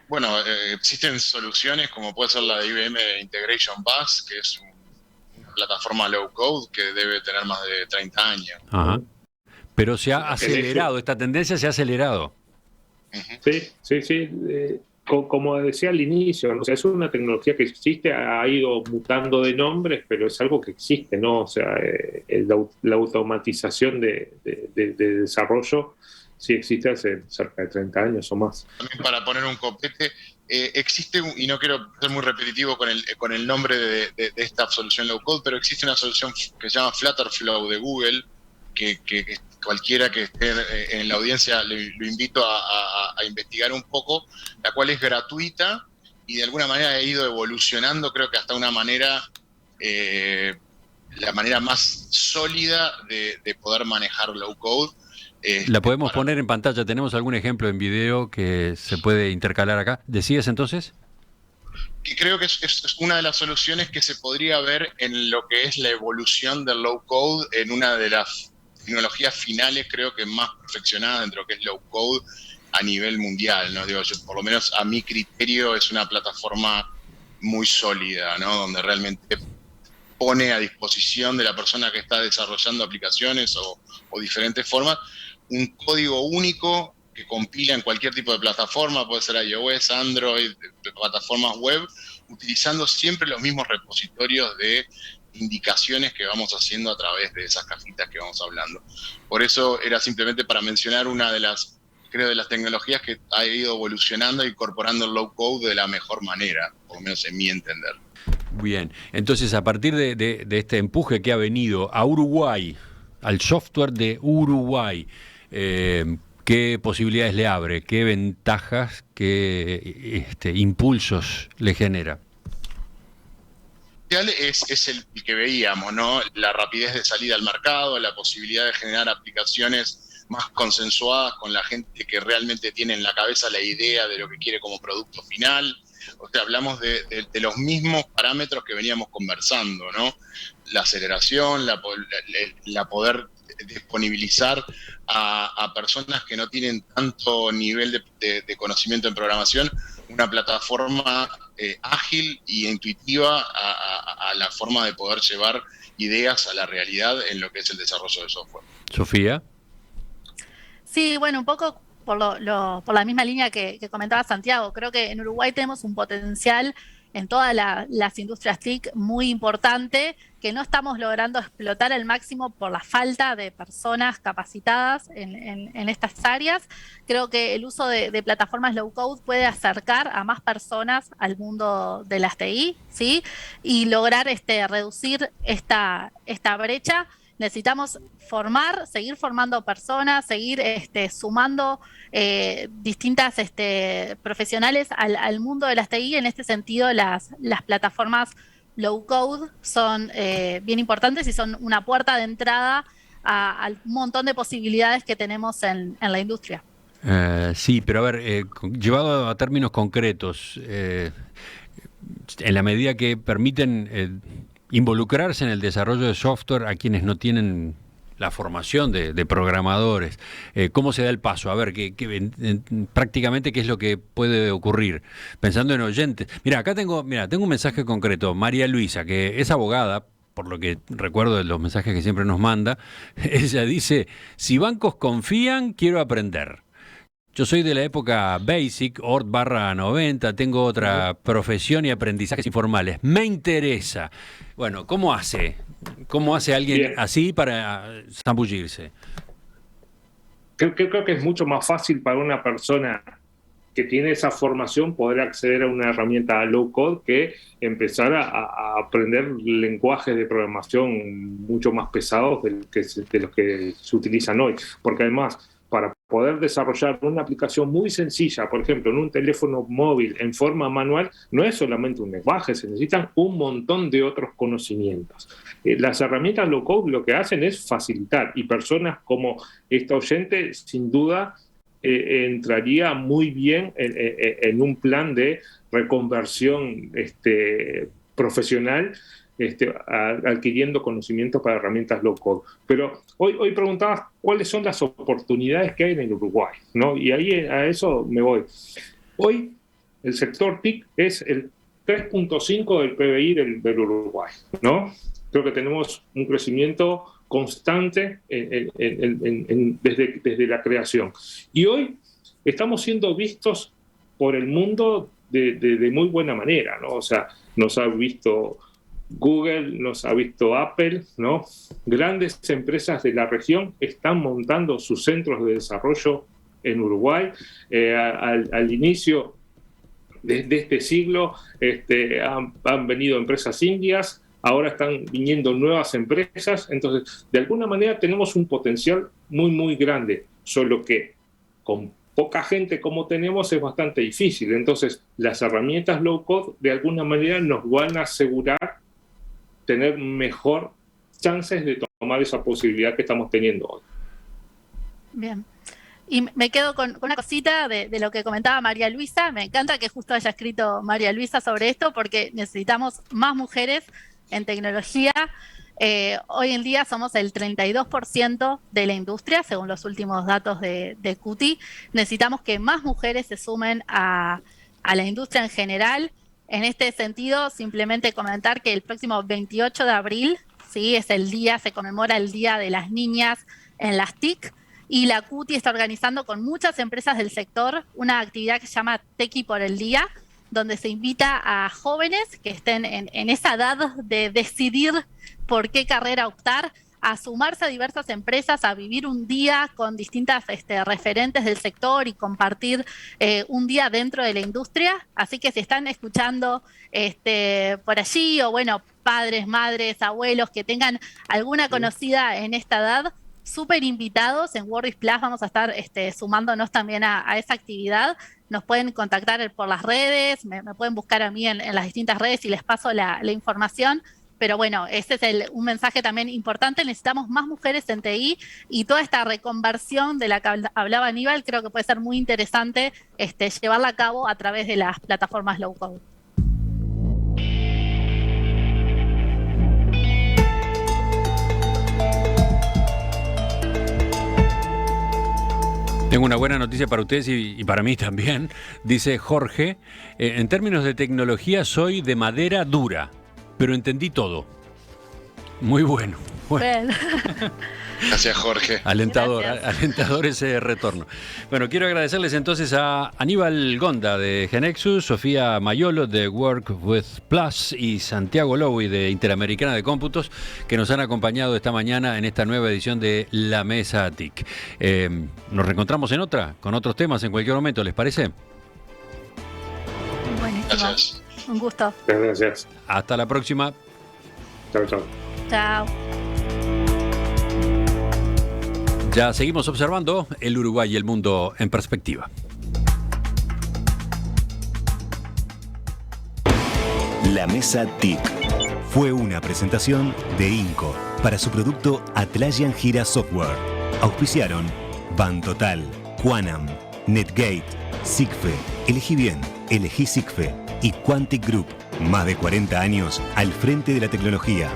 E: Bueno, existen soluciones como puede ser la de IBM Integration Bus, que es una plataforma low code que debe tener más de 30 años.
B: Ajá. Pero se ha acelerado, esta tendencia se ha acelerado.
D: Sí. Como decía al inicio, o sea, es una tecnología que existe, ha ido mutando de nombres, pero es algo que existe, ¿no? O sea, la automatización de desarrollo sí existe hace cerca de 30 años o más.
E: También para poner un copete, existe, y no quiero ser muy repetitivo con el nombre de esta solución low code, pero existe una solución que se llama Flutterflow de Google, que cualquiera que esté en la audiencia lo invito a investigar un poco, la cual es gratuita y de alguna manera ha ido evolucionando, creo que hasta una manera, la manera más sólida de poder manejar low code.
B: La podemos poner en pantalla. ¿Tenemos algún ejemplo en video que se puede intercalar acá? ¿Decías entonces?
E: Y creo que es una de las soluciones que se podría ver en lo que es la evolución del low code, en una de las tecnologías finales, creo que más perfeccionadas dentro de lo que es low code a nivel mundial, ¿no? Digo, yo, por lo menos a mi criterio, es una plataforma muy sólida, ¿no? Donde realmente pone a disposición de la persona que está desarrollando aplicaciones o diferentes formas un código único que compila en cualquier tipo de plataforma, puede ser iOS, Android, plataformas web, utilizando siempre los mismos repositorios de indicaciones que vamos haciendo a través de esas cajitas que vamos hablando. Por eso era simplemente para mencionar una de las, creo, de las tecnologías que ha ido evolucionando e incorporando el low code de la mejor manera, por lo menos en mi entender.
B: Bien, entonces a partir de este empuje que ha venido a Uruguay, al software de Uruguay, ¿qué posibilidades le abre? ¿Qué ventajas, qué impulsos le genera?
E: Es el que veíamos, ¿no? La rapidez de salida al mercado, la posibilidad de generar aplicaciones más consensuadas con la gente que realmente tiene en la cabeza la idea de lo que quiere como producto final. O sea, hablamos de los mismos parámetros que veníamos conversando, ¿no? La aceleración, la poder disponibilizar a personas que no tienen tanto nivel de conocimiento en programación, una plataforma ágil e intuitiva a la forma de poder llevar ideas a la realidad en lo que es el desarrollo de software.
B: Sofía.
C: Sí, bueno, un poco por por la misma línea que comentaba Santiago. Creo que en Uruguay tenemos un potencial en todas las industrias TIC muy importante que no estamos logrando explotar al máximo por la falta de personas capacitadas en estas áreas. Creo que el uso de plataformas low code puede acercar a más personas al mundo de las TI, ¿sí? Y lograr reducir esta brecha. Necesitamos seguir formando personas, seguir sumando distintas profesionales al mundo de las TI. En este sentido, las plataformas low code son bien importantes y son una puerta de entrada a un montón de posibilidades que tenemos en la industria.
B: Sí, pero a ver, llevado a términos concretos, en la medida que permiten involucrarse en el desarrollo de software a quienes no tienen la formación de programadores, ¿cómo se da el paso? A ver, prácticamente qué es lo que puede ocurrir. Pensando en oyentes. Mira, acá tengo un mensaje concreto. María Luisa, que es abogada, por lo que recuerdo de los mensajes que siempre nos manda, ella dice, si bancos confían, quiero aprender. Yo soy de la época Basic, ORT/90, tengo otra profesión y aprendizajes informales. Me interesa. Bueno, ¿cómo hace? ¿Cómo hace alguien Bien. Así para zambullirse?
D: Creo que es mucho más fácil para una persona que tiene esa formación poder acceder a una herramienta low code que empezar a aprender lenguajes de programación mucho más pesados de los que se utilizan hoy. Porque además, para poder desarrollar una aplicación muy sencilla, por ejemplo, en un teléfono móvil en forma manual, no es solamente un lenguaje, se necesitan un montón de otros conocimientos. Las herramientas low code lo que hacen es facilitar, y personas como esta oyente, sin duda, entraría muy bien en un plan de reconversión profesional, adquiriendo conocimientos para herramientas low code. Pero hoy preguntabas cuáles son las oportunidades que hay en el Uruguay, ¿no? Y ahí a eso me voy. Hoy el sector TIC es el 3.5 del PBI del Uruguay, ¿no? Creo que tenemos un crecimiento constante desde la creación. Y hoy estamos siendo vistos por el mundo de muy buena manera, ¿no? O sea, nos ha visto Google, nos ha visto Apple, ¿no? Grandes empresas de la región están montando sus centros de desarrollo en Uruguay. Al inicio desde este siglo han venido empresas indias, ahora están viniendo nuevas empresas, entonces de alguna manera tenemos un potencial muy, muy grande, solo que con poca gente como tenemos es bastante difícil. Entonces las herramientas low code de alguna manera nos van a asegurar tener mejor chances de tomar esa posibilidad que estamos teniendo hoy.
C: Bien. Y me quedo con una cosita de lo que comentaba María Luisa. Me encanta que justo haya escrito María Luisa sobre esto, porque necesitamos más mujeres en tecnología. Hoy en día somos el 32% de la industria, según los últimos datos de QT. Necesitamos que más mujeres se sumen a la industria en general. En este sentido, simplemente comentar que el próximo 28 de abril, ¿sí?, es el día, se conmemora el Día de las Niñas en las TIC, y la QT está organizando con muchas empresas del sector una actividad que se llama Tequi por el Día, donde se invita a jóvenes que estén en esa edad de decidir por qué carrera optar, a sumarse a diversas empresas, a vivir un día con distintas referentes del sector y compartir un día dentro de la industria. Así que si están escuchando por allí, o bueno, padres, madres, abuelos que tengan alguna conocida en esta edad, súper invitados. En Wordis Plus vamos a estar sumándonos también a esa actividad. Nos pueden contactar por las redes, me pueden buscar a mí en las distintas redes y les paso la información. Pero bueno, ese es un mensaje también importante. Necesitamos más mujeres en TI, y toda esta reconversión de la que hablaba Aníbal creo que puede ser muy interesante llevarla a cabo a través de las plataformas low code.
B: Tengo una buena noticia para ustedes y para mí también. Dice Jorge, en términos de tecnología soy de madera dura, pero entendí todo. Muy bueno.
E: Gracias, Jorge.
B: Alentador ese retorno. Bueno, quiero agradecerles entonces a Aníbal Gonda de Genexus, Sofía Mayolo de Work with Plus y Santiago Lowy de Interamericana de Cómputos, que nos han acompañado esta mañana en esta nueva edición de La Mesa TIC. Nos reencontramos en otra, con otros temas en cualquier momento, ¿les parece?
C: Buenísimo.
E: Gracias.
C: Un gusto.
D: Gracias.
B: Hasta la próxima.
D: Chao, chao.
C: Chao.
B: Ya seguimos observando el Uruguay y el mundo en perspectiva.
A: La Mesa TIC fue una presentación de Inco para su producto Atlassian Gira Software. Auspiciaron Bantotal, Quanam, Netgate, Sigfe, Elegí Bien, Elegí Sigfe y Quantic Group. Más de 40 años al frente de la tecnología.